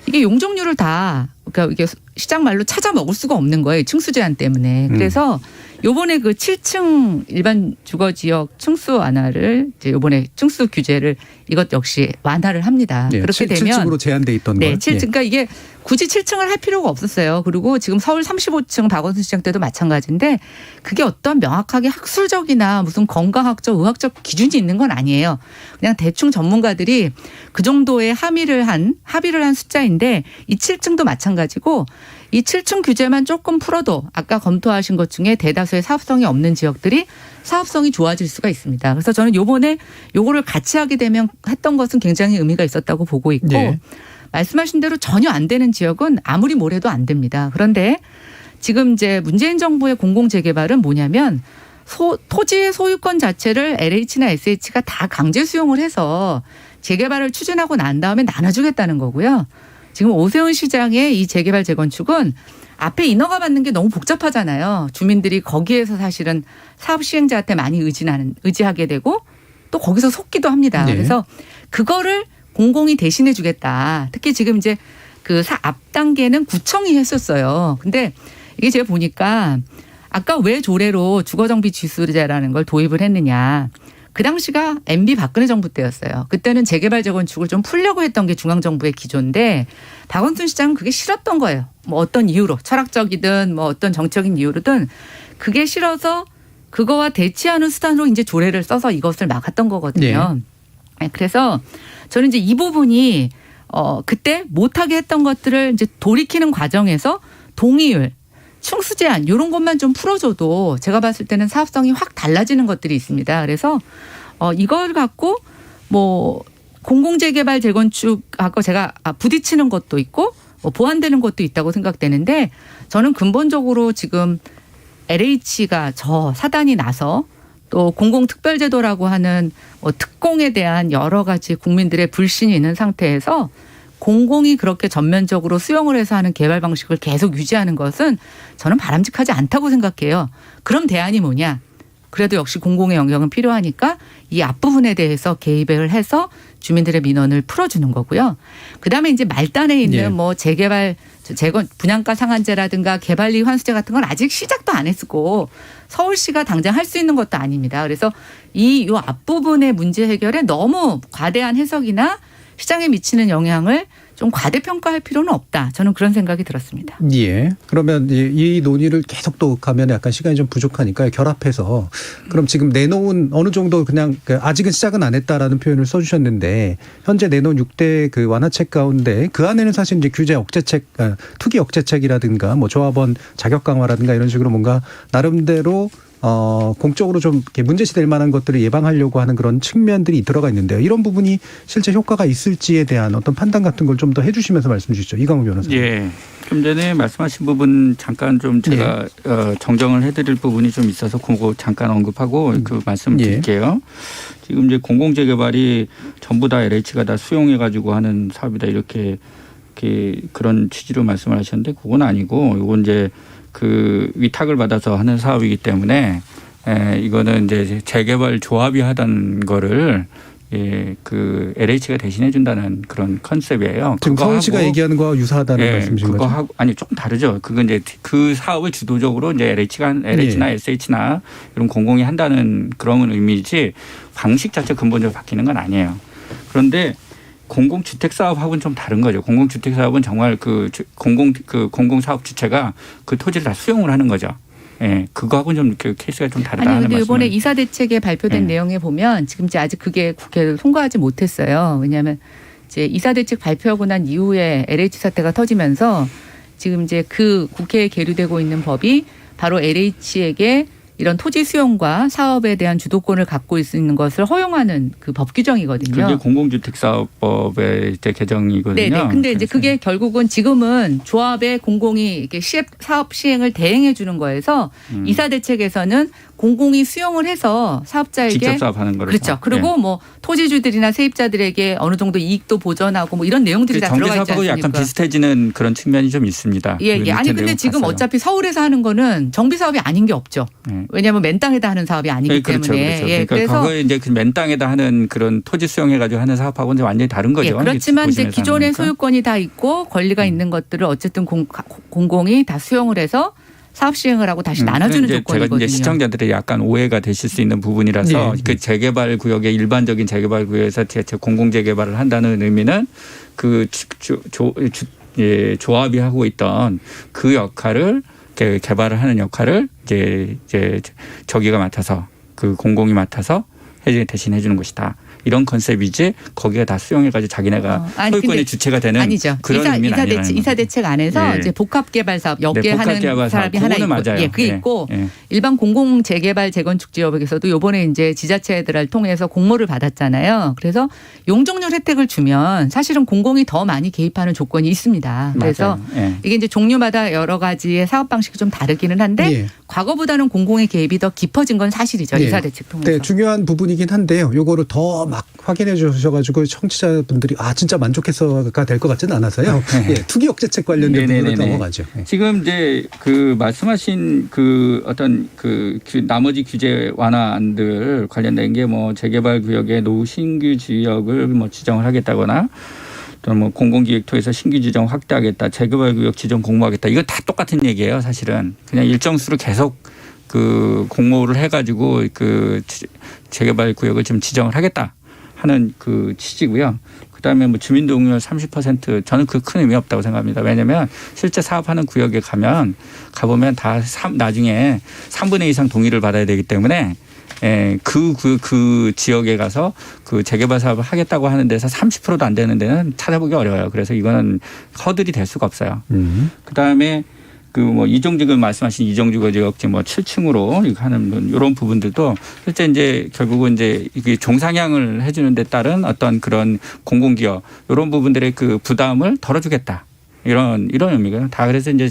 이게 용적률을 다 그러니까 이게 시장 말로 찾아 먹을 수가 없는 거예요. 층수 제한 때문에. 그래서 요번에 그 7층 일반 주거 지역 층수 완화를 이제 요번에 층수 규제를 이것 역시 완화를 합니다. 네, 그렇게 되면 7층으로 제한돼 있던 네, 걸. 7층. 그러니까 이게 굳이 7층을 할 필요가 없었어요. 그리고 지금 서울 35층 박원순 시장 때도 마찬가지인데 그게 어떤 명확하게 학술적이나 무슨 건강학적, 의학적 기준이 있는 건 아니에요. 그냥 대충 전문가들이 그 정도의 합의를 한 숫자인데 이 7층도 마찬가지고 이 7층 규제만 조금 풀어도 아까 검토하신 것 중에 대다수의 사업성이 없는 지역들이 사업성이 좋아질 수가 있습니다. 그래서 저는 요번에 요거를 같이 하게 되면 했던 것은 굉장히 의미가 있었다고 보고 있고 네. 말씀하신 대로 전혀 안 되는 지역은 아무리 뭘 해도 안 됩니다. 그런데 지금 이제 문재인 정부의 공공재개발은 뭐냐면 토지의 소유권 자체를 LH나 SH가 다 강제 수용을 해서 재개발을 추진하고 난 다음에 나눠주겠다는 거고요. 지금 오세훈 시장의 이 재개발 재건축은 앞에 인허가 받는 게 너무 복잡하잖아요. 주민들이 거기에서 사실은 사업 시행자한테 많이 의지하게 되고 또 거기서 속기도 합니다. 네. 그래서 그거를 공공이 대신해 주겠다. 특히 지금 이제 그 앞 단계는 구청이 했었어요. 근데 이게 제가 보니까 아까 왜 조례로 주거정비 지수제라는 걸 도입을 했느냐. 그 당시가 MB 박근혜 정부 때였어요. 그때는 재개발 재건축을 좀 풀려고 했던 게 중앙정부의 기조인데 박원순 시장은 그게 싫었던 거예요. 뭐 어떤 이유로 철학적이든 뭐 어떤 정적인 이유로든 그게 싫어서 그거와 대치하는 수단으로 이제 조례를 써서 이것을 막았던 거거든요. 네. 그래서 저는 이제 이 부분이 그때 못하게 했던 것들을 이제 돌이키는 과정에서 동의율, 층수 제한 이런 것만 좀 풀어줘도 제가 봤을 때는 사업성이 확 달라지는 것들이 있습니다. 그래서 이걸 갖고 뭐 공공재개발 재건축하고 제가 부딪히는 것도 있고 뭐 보완되는 것도 있다고 생각되는데 저는 근본적으로 지금 LH가 저 사단이 나서 또 공공특별제도라고 하는 특공에 대한 여러 가지 국민들의 불신이 있는 상태에서 공공이 그렇게 전면적으로 수용을 해서 하는 개발 방식을 계속 유지하는 것은 저는 바람직하지 않다고 생각해요. 그럼 대안이 뭐냐? 그래도 역시 공공의 영역은 필요하니까 이 앞부분에 대해서 개입을 해서 주민들의 민원을 풀어주는 거고요. 그다음에 이제 말단에 있는 뭐 재개발, 분양가 상한제라든가 개발이익 환수제 같은 건 아직 시작도 안 했고 서울시가 당장 할 수 있는 것도 아닙니다. 그래서 요 앞부분의 문제 해결에 너무 과대한 해석이나 시장에 미치는 영향을 좀 과대평가할 필요는 없다. 저는 그런 생각이 들었습니다. 예. 그러면 이 논의를 계속 또 가면 약간 시간이 좀 부족하니까 결합해서 그럼 지금 내놓은 어느 정도 그냥 아직은 시작은 안 했다라는 표현을 써주셨는데 현재 내놓은 6대 그 완화책 가운데 그 안에는 사실 이제 규제 억제책, 투기 억제책이라든가 뭐 조합원 자격 강화라든가 이런 식으로 뭔가 나름대로 공적으로 좀 이렇게 문제시될 만한 것들을 예방하려고 하는 그런 측면들이 들어가 있는데요. 이런 부분이 실제 효과가 있을지에 대한 어떤 판단 같은 걸 좀 더 해주시면서 말씀 주시죠. 이광우 변호사님. 예. 좀 전에 말씀하신 부분 잠깐 좀 제가 정정을 해드릴 부분이 좀 있어서 그거 잠깐 언급하고 그 말씀 드릴게요. 지금 이제 공공재개발이 전부 다 LH가 다 수용해가지고 하는 사업이다 이렇게 그런 취지로 말씀을 하셨는데 그건 아니고 이건 이제 그 위탁을 받아서 하는 사업이기 때문에 이거는 이제 재개발 조합이 하던 거를 그 LH가 대신해 준다는 그런 컨셉이에요. 지금 서울시가 얘기하는 거와 유사하다는 말씀이신 거죠? 그거 하고 아니 조금 다르죠. 그건 이제 그 사업을 주도적으로 이제 LH나 SH나 이런 공공이 한다는 그런 의미지 방식 자체 근본적으로 바뀌는 건 아니에요. 그런데 공공주택 사업하고는 좀 다른 거죠. 공공주택 사업은 정말 공공사업 주체가 그 토지를 다 수용을 하는 거죠. 예, 그거하고는 좀 그 케이스가 좀 다르다는 아니, 근데 말씀을. 이번에 이사 대책에 발표된 내용에 보면 지금 이제 아직 그게 국회를 통과하지 못했어요. 왜냐하면 이제 이사 대책 발표하고 난 이후에 LH 사태가 터지면서 지금 이제 그 국회에 계류되고 있는 법이 바로 LH에게 이런 토지 수용과 사업에 대한 주도권을 갖고 있는 것을 허용하는 그 법 규정이거든요. 그게 공공주택사업법의 이제 개정이거든요. 네네. 근데 이제 그게 결국은 지금은 조합의 공공이 이렇게 사업 시행을 대행해 주는 거에서 이사 대책에서는 공공이 수용을 해서 사업자에게 직접 사업하는 거를. 그렇죠. 그리고 뭐 토지주들이나 세입자들에게 어느 정도 이익도 보전하고 뭐 이런 내용들이 다 들어가 있지 정비사업하고 않습니까? 약간 비슷해지는 그런 측면이 좀 있습니다. 예, 예. 아니 근데 지금 봤어요. 어차피 서울에서 하는 거는 정비 사업이 아닌 게 없죠. 왜냐하면 맨 땅에다 하는 사업이 아니기 네, 그렇죠, 때문에. 그렇죠. 예, 그러니까 그래서 그거에 이제 그 맨 땅에다 하는 그런 토지 수용해가지고 하는 사업하고는 이제 완전히 다른 거죠. 예, 그렇지만 이제 기존의 하니까. 소유권이 다 있고 권리가 있는 것들을 어쨌든 공공이 다 수용을 해서 사업 시행을 하고 다시 나눠주는 조건이거든요. 제가 이제 시청자들이 약간 오해가 되실 수 있는 부분이라서 그 재개발 구역의 일반적인 재개발 구역에서 공공 재개발을 한다는 의미는 그 조합이 하고 있던 그 역할을 개발을 하는 역할을 이제 저기가 맡아서 그 공공이 맡아서 대신 해주는 것이다. 이런 컨셉이지 거기가 다 수용해가지고 자기네가 소유권의 주체가 되는 아니죠. 그런 의미는 아니라는 이사 대책 안에서 이제 복합개발 사업 역계하는 사람이 하나 있고, 맞아요. 예, 그게 있고 일반 공공 재개발 재건축 지역에서도 이번에 이제 지자체들을 통해서 공모를 받았잖아요. 그래서 용적률 혜택을 주면 사실은 공공이 더 많이 개입하는 조건이 있습니다. 그래서 이게 이제 종류마다 여러 가지의 사업 방식이 좀 다르기는 한데 과거보다는 공공의 개입이 더 깊어진 건 사실이죠. 이사 대책 통해서. 네, 중요한 부분이긴 한데요. 요거를 더 막 확인해 주셔가지고 청취자분들이 진짜 만족해서가 될 것 같지는 않아서요. 예, 투기 억제책 관련된 부분으로 넘어가죠. 지금 이제 그 말씀하신 그 어떤 그 나머지 규제 완화안들 관련된 게 뭐 재개발 구역의 노신규 지역을 뭐 지정을 하겠다거나 또 뭐 공공기획토에서 신규 지정 확대하겠다, 재개발 구역 지정 공모하겠다. 이거 다 똑같은 얘기예요, 사실은. 그냥 일정 수를 계속 그 공모를 해가지고 그 재개발 구역을 지금 지정을 하겠다 하는 그 취지고요. 그다음에 뭐 주민 동의율 30% 저는 그 큰 의미 없다고 생각합니다. 왜냐하면 실제 사업하는 구역에 가보면 다 나중에 3분의 2 이상 동의를 받아야 되기 때문에 그 지역에 가서 그 재개발 사업을 하겠다고 하는 데서 30%도 안 되는 데는 찾아보기 어려워요. 그래서 이거는 허들이 될 수가 없어요. 그다음에 그 뭐 이종직을 말씀하신 이종직 지역지 뭐 7층으로 하는 이런 부분들도 실제 이제 결국은 이제 이게 종상향을 해주는 데 따른 어떤 그런 공공기업 이런 부분들의 그 부담을 덜어주겠다. 이런 의미가 다 그래서 이제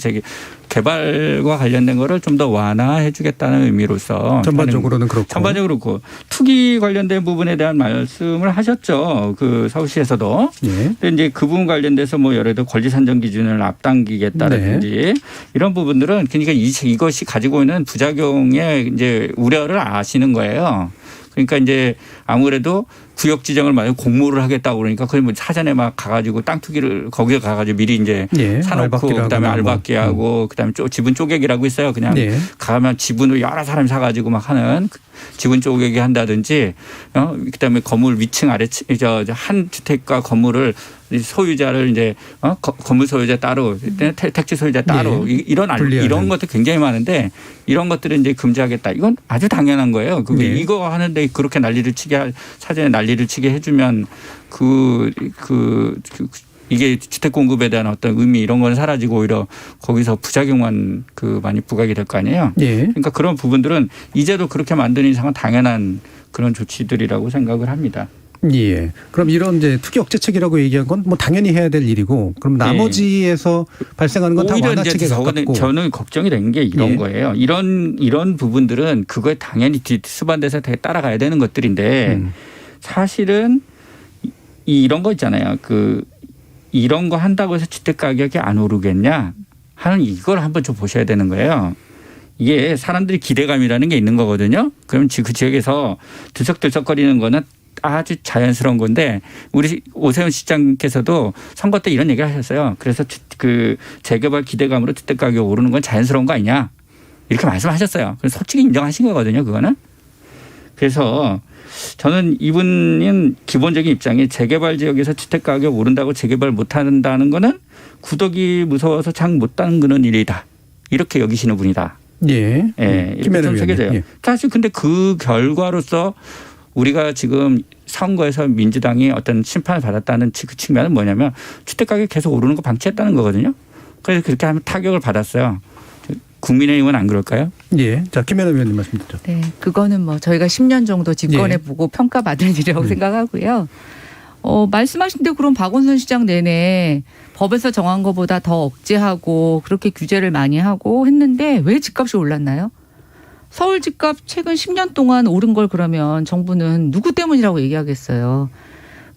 개발과 관련된 거를 좀 더 완화해 주겠다는 의미로서 전반적으로는 그렇고 전반적으로 그 투기 관련된 부분에 대한 말씀을 하셨죠. 그 서울시에서도. 근데 이제 그 부분 관련돼서 뭐 예를 들어 권리 산정 기준을 앞당기겠다든지 이런 부분들은 그러니까 이것이 가지고 있는 부작용의 이제 우려를 아시는 거예요. 그러니까 이제 아무래도 구역 지정을 만약 공모를 하겠다고 그러니까 그걸 뭐 사전에 막 가가지고 땅 투기를 거기에 가가지고 미리 이제 사놓고 그다음에 알박기 하고 그다음에 지분 쪼개기라고 있어요. 그냥 가면 지분을 여러 사람이 사가지고 막 하는 지분 쪼개기 한다든지 그다음에 건물 위층 아래층 한 주택가 건물을 소유자를 이제 건물 소유자 따로 택지 소유자 따로 이런 것도 굉장히 많은데 이런 것들은 이제 금지하겠다. 이건 아주 당연한 거예요. 이거 하는데 그렇게 사전에 난리를 치게 해주면 이게 주택 공급에 대한 어떤 의미 이런 건 사라지고 오히려 거기서 부작용만 많이 부각이 될 거 아니에요. 그러니까 그런 부분들은 이제도 그렇게 만드는 이상은 당연한 그런 조치들이라고 생각을 합니다. 예. 그럼 이런 이제 투기 억제책이라고 얘기한 건 뭐 당연히 해야 될 일이고 그럼 나머지에서 발생하는 건 다 완화책에 가깝고. 저는 걱정이 된 게 이런 거예요. 이런 부분들은 그거에 당연히 수반돼서 따라가야 되는 것들인데 사실은 이런 거 있잖아요. 이런 거 한다고 해서 주택 가격이 안 오르겠냐 하는 이걸 한번 좀 보셔야 되는 거예요. 이게 사람들이 기대감이라는 게 있는 거거든요. 그럼 그 지역에서 들썩들썩거리는 거는 아주 자연스러운 건데 우리 오세훈 시장께서도 선거 때 이런 얘기를 하셨어요. 그래서 그 재개발 기대감으로 주택 가격이 오르는 건 자연스러운 거 아니냐 이렇게 말씀하셨어요. 그래서 솔직히 인정하신 거거든요. 그거는. 그래서 저는 이분은 기본적인 입장이 재개발 지역에서 주택 가격 오른다고 재개발 못한다는 거는 구덕이 무서워서 장 못 담그는 일이다. 이렇게 여기시는 분이다. 예. 예, 이렇게 좀 새겨져요. 예. 사실 근데 그 결과로서 우리가 지금 선거에서 민주당이 어떤 심판을 받았다는 그 측면은 뭐냐면 주택 가격이 계속 오르는 거 방치했다는 거거든요. 그래서 그렇게 하면 타격을 받았어요. 국민의힘은 안 그럴까요? 예. 자, 김연아 위원님 말씀 듣죠. 네, 그거는 뭐 저희가 10년 정도 집권해보고 평가받을 일이라고 생각하고요. 말씀하신 대로 그럼 박원순 시장 내내 법에서 정한 것보다 더 억제하고 그렇게 규제를 많이 하고 했는데 왜 집값이 올랐나요? 서울 집값 최근 10년 동안 오른 걸 그러면 정부는 누구 때문이라고 얘기하겠어요.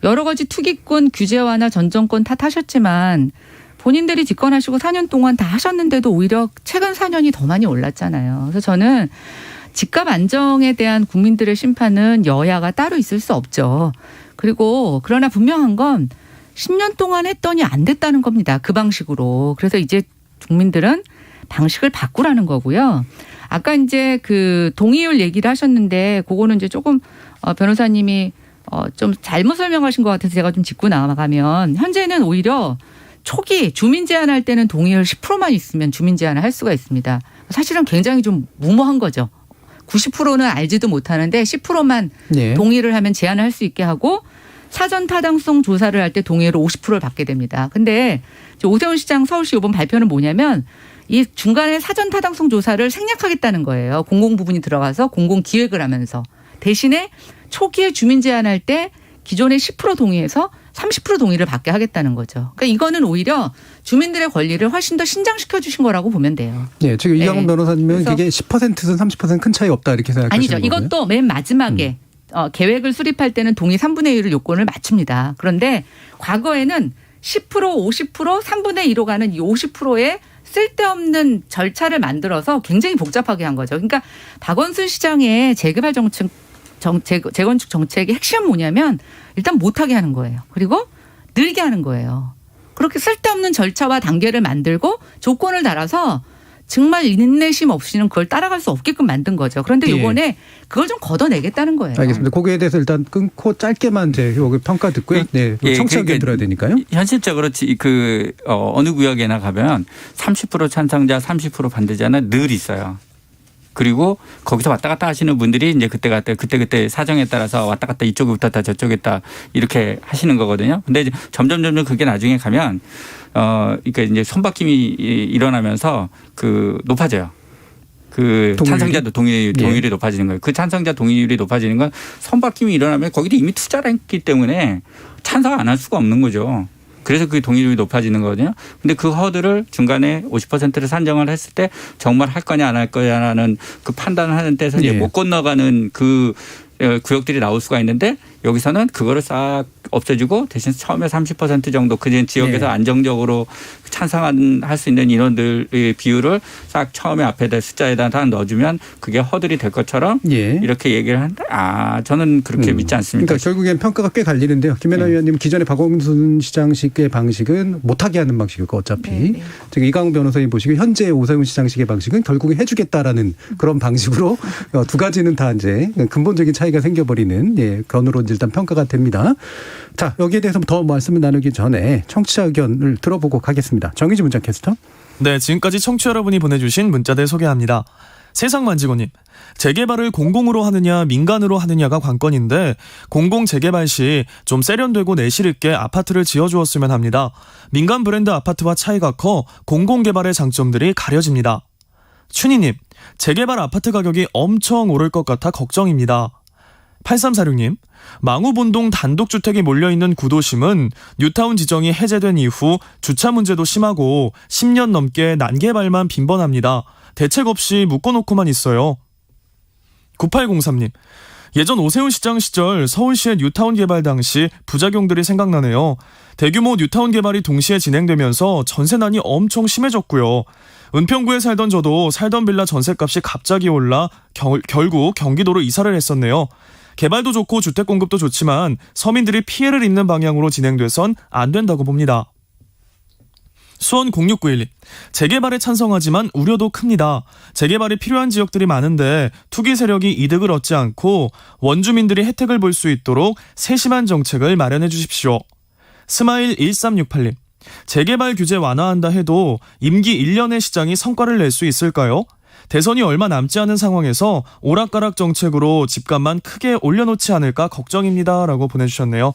여러 가지 투기꾼 규제 완화 전 정권 탓하셨지만 본인들이 집권하시고 4년 동안 다 하셨는데도 오히려 최근 4년이 더 많이 올랐잖아요. 그래서 저는 집값 안정에 대한 국민들의 심판은 여야가 따로 있을 수 없죠. 그리고 그러나 분명한 건 10년 동안 했더니 안 됐다는 겁니다. 그 방식으로. 그래서 이제 국민들은 방식을 바꾸라는 거고요. 아까 이제 그 동의율 얘기를 하셨는데 그거는 이제 조금 변호사님이 좀 잘못 설명하신 것 같아서 제가 좀 짚고 나가면 현재는 오히려 초기 주민 제한할 때는 동의율 10%만 있으면 주민 제한을 할 수가 있습니다. 사실은 굉장히 좀 무모한 거죠. 90%는 알지도 못하는데 10%만 예. 동의를 하면 제한을 할 수 있게 하고 사전 타당성 조사를 할 때 동의율을 50%를 받게 됩니다. 근데 오세훈 시장 서울시 이번 발표는 뭐냐면 이 중간에 사전 타당성 조사를 생략하겠다는 거예요. 공공 부분이 들어가서 공공 기획을 하면서 대신에 초기에 주민 제한할 때 기존의 10% 동의해서 30% 동의를 받게 하겠다는 거죠. 그러니까 이거는 오히려 주민들의 권리를 훨씬 더 신장시켜 주신 거라고 보면 돼요. 네, 지금 이강훈 변호사님은 그게 10%든 30%든 큰 차이 없다 이렇게 생각하시는 아니죠. 거고요? 이것도 맨 마지막에 계획을 수립할 때는 동의 3분의 1을 요건을 맞춥니다. 그런데 과거에는 10%, 50%, 3분의 2로 가는 이 50%의 쓸데없는 절차를 만들어서 굉장히 복잡하게 한 거죠. 그러니까 박원순 시장의 재개발 재건축 정책의 핵심은 뭐냐면 일단 못하게 하는 거예요. 그리고 늘게 하는 거예요. 그렇게 쓸데없는 절차와 단계를 만들고 조건을 달아서 정말 인내심 없이는 그걸 따라갈 수 없게끔 만든 거죠. 그런데 이번에 그걸 좀 걷어내겠다는 거예요. 알겠습니다. 거기에 대해서 일단 끊고 짧게만 제 평가 듣고요. 네, 청취자 의견 들어야 되니까요. 현실적으로 어느 구역에나 가면 30% 찬성자, 30% 반대자는 늘 있어요. 그리고 거기서 왔다 갔다 하시는 분들이 이제 그때 사정에 따라서 왔다 갔다 이쪽에 붙었다 저쪽에 있다 이렇게 하시는 거거든요. 근데 이제 점점 그게 나중에 가면 그러니까 이제 손바뀜이 일어나면서 높아져요. 그 찬성자도 동의율이 높아지는 거예요. 그 찬성자 동의율이 높아지는 건 손바뀜이 일어나면 거기도 이미 투자를 했기 때문에 찬성 안 할 수가 없는 거죠. 그래서 그 동의율이 높아지는 거거든요. 근데 그 허들을 중간에 50%를 산정을 했을 때 정말 할 거냐 안 할 거냐라는 그 판단을 하는 데서 이제 못 건너가는 그 구역들이 나올 수가 있는데 여기서는 그거를 싹 없애주고 대신 처음에 30% 정도 그 지역에서 안정적으로 찬성할 수 있는 인원들의 비율을 싹 처음에 앞에다 숫자에다 넣어주면 그게 허들이 될 것처럼 이렇게 얘기를 한다. 저는 그렇게 믿지 않습니다. 그러니까 결국엔 평가가 꽤 갈리는데요. 김연아 위원님 기존의 박원순 시장식의 방식은 못하게 하는 방식이고 어차피 지금 이강훈 변호사님 보시기 현재 오세훈 시장식의 방식은 결국에 해주겠다라는 그런 방식으로 두 가지는 다 이제 근본적인 차이가 생겨버리는 견으로 일단 평가가 됩니다. 자, 여기에 대해서 더 말씀을 나누기 전에 청취자 의견을 들어보고 가겠습니다. 정의지 문자 캐스터. 네, 지금까지 청취자 여러분이 보내주신 문자들 소개합니다. 세상만지고님, 재개발을 공공으로 하느냐 민간으로 하느냐가 관건인데 공공 재개발 시 좀 세련되고 내실 있게 아파트를 지어주었으면 합니다. 민간 브랜드 아파트와 차이가 커 공공개발의 장점들이 가려집니다. 춘희님, 재개발 아파트 가격이 엄청 오를 것 같아 걱정입니다. 8346님, 망우본동 단독주택이 몰려있는 구도심은 뉴타운 지정이 해제된 이후 주차 문제도 심하고 10년 넘게 난개발만 빈번합니다. 대책 없이 묶어놓고만 있어요. 9803님, 예전 오세훈 시장 시절 서울시의 뉴타운 개발 당시 부작용들이 생각나네요. 대규모 뉴타운 개발이 동시에 진행되면서 전세난이 엄청 심해졌고요. 은평구에 살던 저도 살던 빌라 전세값이 갑자기 올라 결국 경기도로 이사를 했었네요. 개발도 좋고 주택 공급도 좋지만 서민들이 피해를 입는 방향으로 진행돼선 안 된다고 봅니다. 수원 0691님. 재개발에 찬성하지만 우려도 큽니다. 재개발이 필요한 지역들이 많은데 투기 세력이 이득을 얻지 않고 원주민들이 혜택을 볼 수 있도록 세심한 정책을 마련해 주십시오. 스마일 1368님. 재개발 규제 완화한다 해도 임기 1년의 시장이 성과를 낼 수 있을까요? 대선이 얼마 남지 않은 상황에서 오락가락 정책으로 집값만 크게 올려놓지 않을까 걱정입니다. 라고 보내주셨네요.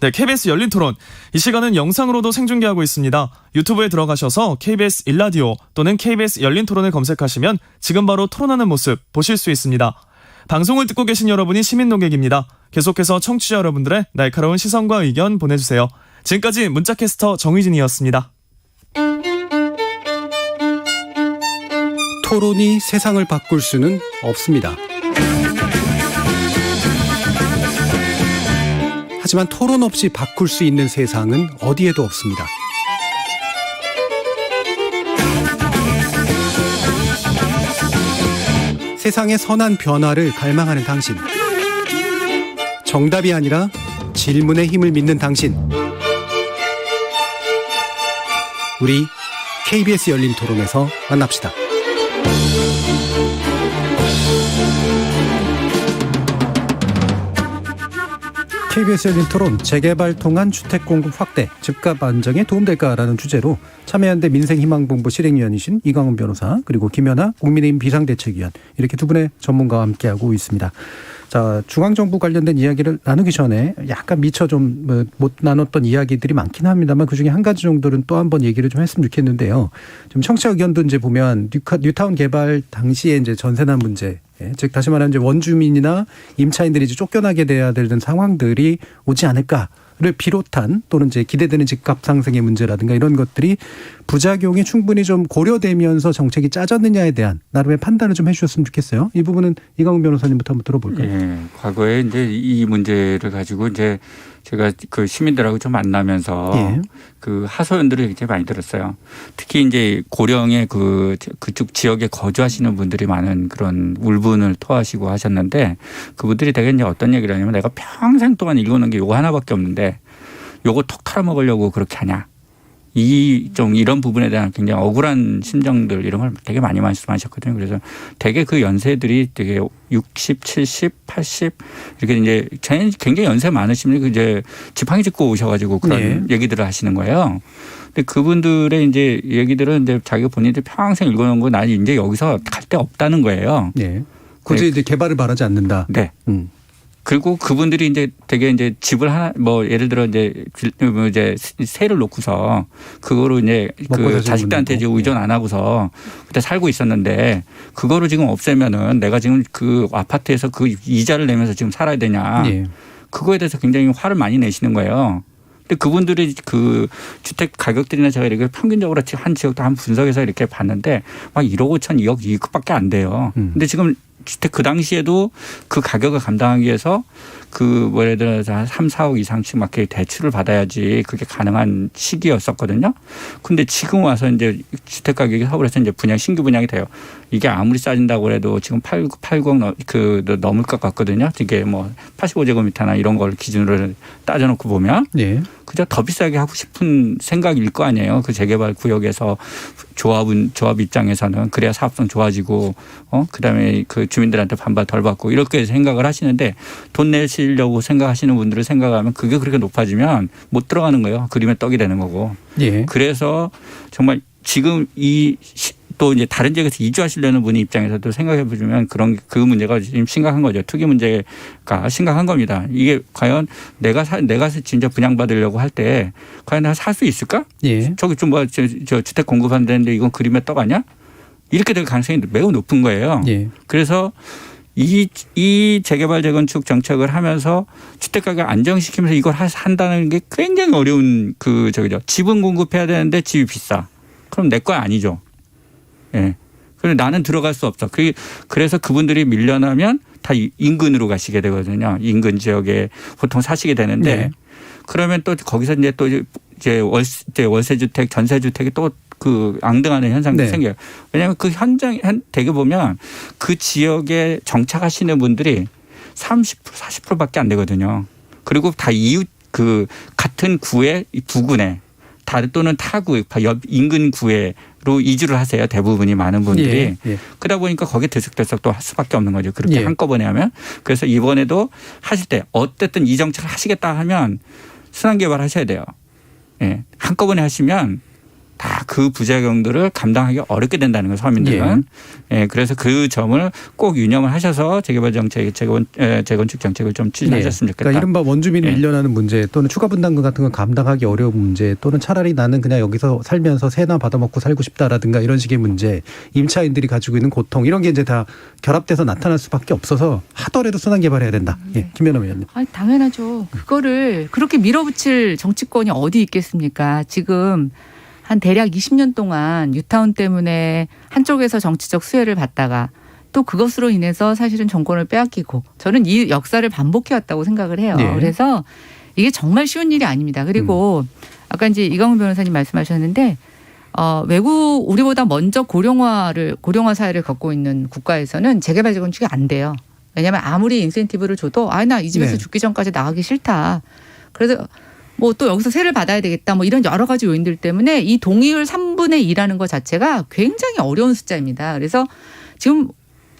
네, KBS 열린 토론. 이 시간은 영상으로도 생중계하고 있습니다. 유튜브에 들어가셔서 KBS 일라디오 또는 KBS 열린 토론을 검색하시면 지금 바로 토론하는 모습 보실 수 있습니다. 방송을 듣고 계신 여러분이 시민 농객입니다. 계속해서 청취자 여러분들의 날카로운 시선과 의견 보내주세요. 지금까지 문자캐스터 정의진이었습니다. 토론이 세상을 바꿀 수는 없습니다. 하지만 토론 없이 바꿀 수 있는 세상은 어디에도 없습니다. 세상의 선한 변화를 갈망하는 당신. 정답이 아니라 질문의 힘을 믿는 당신. 우리 KBS 열린 토론에서 만납시다. KBS 열린 토론, 재개발 통한 주택 공급 확대, 집값 안정에 도움될까라는 주제로 참여연대 민생희망본부 실행위원이신 이광훈 변호사, 그리고 김연아 국민의힘 비상대책위원, 이렇게 두 분의 전문가와 함께하고 있습니다. 자, 중앙정부 관련된 이야기를 나누기 전에 약간 미처 좀 못 나눴던 이야기들이 많긴 합니다만 그중에 한 가지 정도는 또 한번 얘기를 좀 했으면 좋겠는데요. 좀 청취자 의견도 이제 보면 뉴타운 개발 당시에 이제 전세난 문제, 즉 다시 말하면 이제 원주민이나 임차인들이 이제 쫓겨나게 돼야 되는 상황들이 오지 않을까를 비롯한, 또는 이제 기대되는 집값 상승의 문제라든가 이런 것들이 부작용이 충분히 좀 고려되면서 정책이 짜졌느냐에 대한 나름의 판단을 좀 해주셨으면 좋겠어요. 이 부분은 이광훈 변호사님부터 한번 들어볼까요? 예, 과거에 이제 이 문제를 가지고 이제 제가 그 시민들하고 좀 만나면서 예. 그 하소연들을 굉장히 많이 들었어요. 특히 이제 고령의 그쪽 지역에 거주하시는 분들이 많은 그런 울분을 토하시고 하셨는데, 그분들이 되게 이제 어떤 얘기를 하냐면, 내가 평생 동안 읽어놓은 게 요거 하나밖에 없는데 요거 톡 털어먹으려고 그렇게 하냐. 이런 부분에 대한 굉장히 억울한 심정들, 이런 걸 되게 많이 말씀하셨거든요. 그래서 되게 그 연세들이 되게 60, 70, 80 이렇게 이제 굉장히 연세 많으신 분이 이제 지팡이 짚고 오셔가지고 그런 얘기들을 하시는 거예요. 근데 그분들의 이제 얘기들은 이제 자기가 본인들이 평생 읽어놓은 거, 나는 이제 여기서 갈 데 없다는 거예요. 네. 굳이 이제 개발을 바라지 않는다. 네. 그리고 그분들이 이제 되게 이제 집을 하나, 뭐 예를 들어 이제 세를 놓고서 그거로 이제 그 자식들한테 이제 의존 안 하고서 그때 살고 있었는데, 그거를 지금 없애면은 내가 지금 그 아파트에서 그 이자를 내면서 지금 살아야 되냐. 그거에 대해서 굉장히 화를 많이 내시는 거예요. 근데 그분들이 그 주택 가격들이나 제가 이렇게 평균적으로 한 지역도 한 분석해서 이렇게 봤는데 막 1억 5천, 2억 이것밖에 안 돼요. 근데 지금 주택 그 당시에도 그 가격을 감당하기 위해서 뭐 예를 들어서 한 3, 4억 이상씩 막 대출을 받아야지 그게 가능한 시기였었거든요. 근데 지금 와서 이제 주택 가격이 서울에서 이제 신규 분양이 돼요. 이게 아무리 싸진다고 해도 지금 80 넘을 것 같거든요. 이게 뭐 85제곱미터나 이런 걸 기준으로 따져놓고 보면. 그저 더 비싸게 하고 싶은 생각일 거 아니에요. 그 재개발 구역에서 조합 입장에서는 그래야 사업성 좋아지고, 그다음에 그 주민들한테 반발 덜 받고 이렇게 생각을 하시는데, 돈 내시려고 생각하시는 분들을 생각하면 그게 그렇게 높아지면 못 들어가는 거예요. 그림의 떡이 되는 거고. 그래서 정말 지금 또 이제 다른 지역에서 이주하시려는 분의 입장에서도 생각해 보시면 그 문제가 지금 심각한 거죠. 투기 문제가 심각한 겁니다. 이게 과연 내가 진짜 분양받으려고 할 때 과연 내가 살 수 있을까? 저기 좀 저 주택 공급한다는데 이건 그림의 떡 아니야? 이렇게 될 가능성이 매우 높은 거예요. 그래서 이 재개발 재건축 정책을 하면서 주택 가격 안정시키면서 이걸 한다는 게 굉장히 어려운 집은 공급해야 되는데 집이 비싸. 그럼 내 거 아니죠. 그래서 나는 들어갈 수 없어. 그래서 그분들이 밀려나면 다 인근으로 가시게 되거든요. 인근 지역에 보통 사시게 되는데, 그러면 또 거기서 이제 월세 주택, 전세 주택이 또 앙등하는 현상도 생겨요. 왜냐하면 그 현장 되게 보면 그 지역에 정착하시는 분들이 30%, 40%밖에 안 되거든요. 그리고 다 이웃 같은 구의 부군에 또는 타구, 옆 인근 구에로 이주를 하세요. 대부분이 많은 분들이. 예, 예. 그러다 보니까 거기에 들썩들썩 또 할 수밖에 없는 거죠. 그렇게 예. 한꺼번에 하면. 그래서 이번에도 하실 때 어쨌든 이 정책을 하시겠다 하면 순환개발 하셔야 돼요. 예. 한꺼번에 하시면 다 그 부작용들을 감당하기 어렵게 된다는 거예요. 서민들은. 예. 그래서 그 점을 꼭 유념을 하셔서 재개발 정책, 재건축 정책을 좀 추진하셨으면 좋겠다. 그러니까 이른바 원주민이 예. 밀려나는 문제 또는 추가 분담금 같은 건 감당하기 어려운 문제 또는 차라리 나는 그냥 여기서 살면서 새나 받아먹고 살고 싶다라든가 이런 식의 문제, 임차인들이 가지고 있는 고통 이런 게 이제 다 결합돼서 나타날 수밖에 없어서 하더라도 순환 개발해야 된다. 예, 김연아 의원님. 아니, 당연하죠. 그거를 그렇게 밀어붙일 정치권이 어디 있겠습니까? 지금 한 대략 20년 동안 뉴타운 때문에 한쪽에서 정치적 수혜를 받다가 또 그것으로 인해서 사실은 정권을 빼앗기고 저는 이 역사를 반복해 왔다고 생각을 해요. 네. 그래서 이게 정말 쉬운 일이 아닙니다. 그리고 아까 이제 이강훈 변호사님 말씀하셨는데 외국 우리보다 먼저 고령화 사회를 겪고 있는 국가에서는 재개발 재건축이 안 돼요. 왜냐하면 아무리 인센티브를 줘도 나 이 집에서 네. 죽기 전까지 나가기 싫다. 그래서 뭐 또 여기서 세를 받아야 되겠다. 뭐 이런 여러 가지 요인들 때문에 이 동의율 3분의 2라는 것 자체가 굉장히 어려운 숫자입니다. 그래서 지금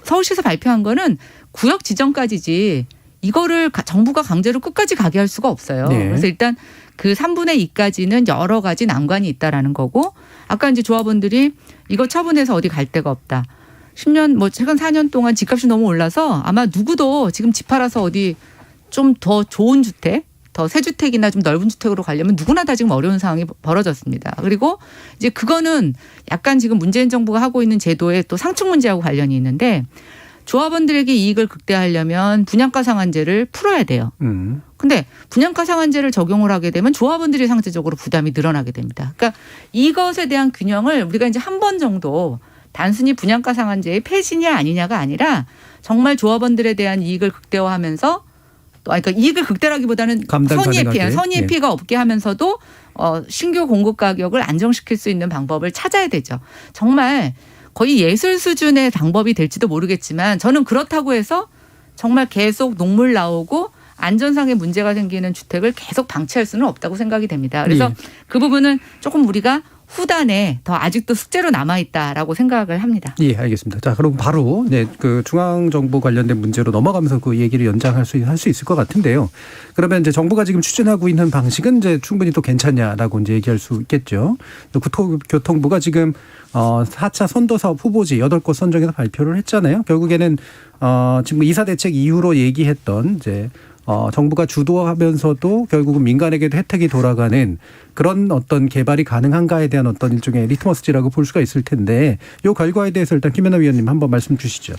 서울시에서 발표한 거는 구역 지정까지지 이거를 정부가 강제로 끝까지 가게 할 수가 없어요. 네. 그래서 일단 그 3분의 2까지는 여러 가지 난관이 있다라는 거고 아까 이제 조합원들이 이거 처분해서 어디 갈 데가 없다. 10년 뭐 최근 4년 동안 집값이 너무 올라서 아마 누구도 지금 집 팔아서 어디 좀 더 좋은 주택 더 새 주택이나 좀 넓은 주택으로 가려면 누구나 다 지금 어려운 상황이 벌어졌습니다. 그리고 이제 그거는 약간 지금 문재인 정부가 하고 있는 제도의 또 상충 문제하고 관련이 있는데 조합원들에게 이익을 극대화하려면 분양가 상한제를 풀어야 돼요. 근데 분양가 상한제를 적용을 하게 되면 조합원들이 상대적으로 부담이 늘어나게 됩니다. 그러니까 이것에 대한 균형을 우리가 이제 한 번 정도 단순히 분양가 상한제의 폐지냐 아니냐가 아니라 정말 조합원들에 대한 이익을 극대화하면서 그러니까 이익을 극대화하기보다는 선의의 피해가 없게 하면서도 신규 공급 가격을 안정시킬 수 있는 방법을 찾아야 되죠. 정말 거의 예술 수준의 방법이 될지도 모르겠지만 저는 그렇다고 해서 정말 계속 녹물 나오고 안전상의 문제가 생기는 주택을 계속 방치할 수는 없다고 생각이 됩니다. 그래서 그 부분은 조금 우리가 후단에 더 아직도 숙제로 남아있다라고 생각을 합니다. 예, 알겠습니다. 자, 그럼 바로 그 중앙정부 관련된 문제로 넘어가면서 그 얘기를 연장할 수 있을 것 같은데요. 그러면 이제 정부가 지금 추진하고 있는 방식은 이제 충분히 또 괜찮냐라고 이제 얘기할 수 있겠죠. 교통부가 지금 4차 선도사업 후보지 8곳 선정해서 발표를 했잖아요. 결국에는 지금 이사 대책 이후로 얘기했던 이제 정부가 주도하면서도 결국은 민간에게도 혜택이 돌아가는 그런 어떤 개발이 가능한가에 대한 어떤 일종의 리트머스지라고 볼 수가 있을 텐데 이 결과에 대해서 일단 김연아 위원님 한번 말씀 주시죠.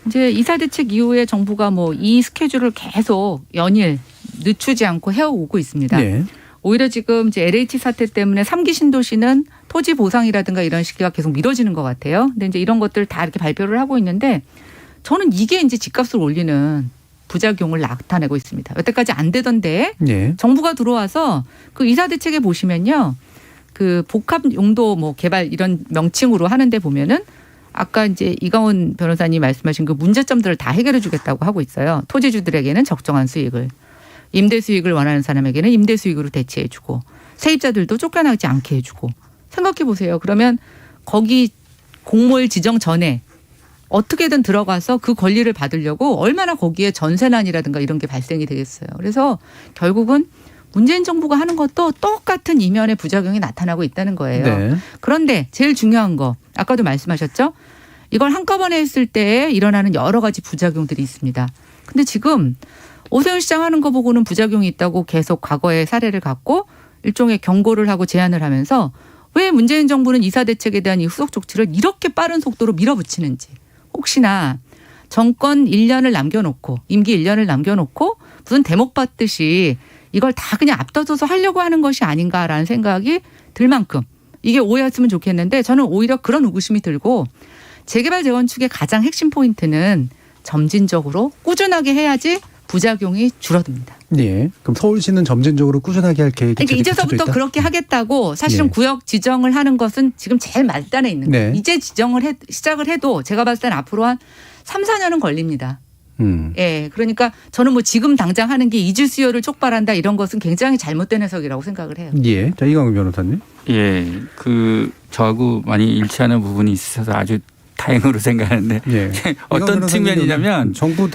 이제 이사 대책 이후에 정부가 뭐 이 스케줄을 계속 연일 늦추지 않고 해오고 있습니다. 네. 오히려 지금 이제 LH 사태 때문에 3기 신도시는 토지 보상이라든가 이런 시기가 계속 미뤄지는 것 같아요. 근데 이제 이런 것들 다 이렇게 발표를 하고 있는데 저는 이게 이제 집값을 올리는 부작용을 나타내고 있습니다. 여태까지 안 되던데 정부가 들어와서 그 이사 대책에 보시면요. 그 복합 용도 뭐 개발 이런 명칭으로 하는데 보면은 아까 이제 이강훈 변호사님 말씀하신 그 문제점들을 다 해결해 주겠다고 하고 있어요. 토지주들에게는 적정한 수익을, 임대 수익을 원하는 사람에게는 임대 수익으로 대체해 주고 세입자들도 쫓겨나지 않게 해 주고. 생각해 보세요. 그러면 거기 공모일 지정 전에 어떻게든 들어가서 그 권리를 받으려고 얼마나 거기에 전세난이라든가 이런 게 발생이 되겠어요. 그래서 결국은 문재인 정부가 하는 것도 똑같은 이면의 부작용이 나타나고 있다는 거예요. 네. 그런데 제일 중요한 거 아까도 말씀하셨죠. 이걸 한꺼번에 했을 때 일어나는 여러 가지 부작용들이 있습니다. 근데 지금 오세훈 시장 하는 거 보고는 부작용이 있다고 계속 과거의 사례를 갖고 일종의 경고를 하고 제안을 하면서 왜 문재인 정부는 이사 대책에 대한 이 후속 조치를 이렇게 빠른 속도로 밀어붙이는지. 혹시나 정권 1년을 남겨놓고 임기 1년을 남겨놓고 무슨 대목 받듯이 이걸 다 그냥 앞서서 하려고 하는 것이 아닌가라는 생각이 들 만큼 이게 오해였으면 좋겠는데 저는 오히려 그런 의구심이 들고 재개발 재건축의 가장 핵심 포인트는 점진적으로 꾸준하게 해야지 부작용이 줄어듭니다. 네. 그럼 서울시는 점진적으로 꾸준하게 할 계획이 그러니까 이제서부터 그렇게 하겠다고 사실은 구역 지정을 하는 것은 지금 제일 말단에 있는 거예요. 이제 시작을 해도 제가 봤을 때는 앞으로 한 3, 4년은 걸립니다. 예. 그러니까 저는 뭐 지금 당장 하는 게 이주 수요를 촉발한다 이런 것은 굉장히 잘못된 해석이라고 생각을 해요. 예. 자, 이강훈 변호사님. 예, 저하고 많이 일치하는 부분이 있어서 아주 다행으로 생각하는데 예. 어떤 측면이냐면 정부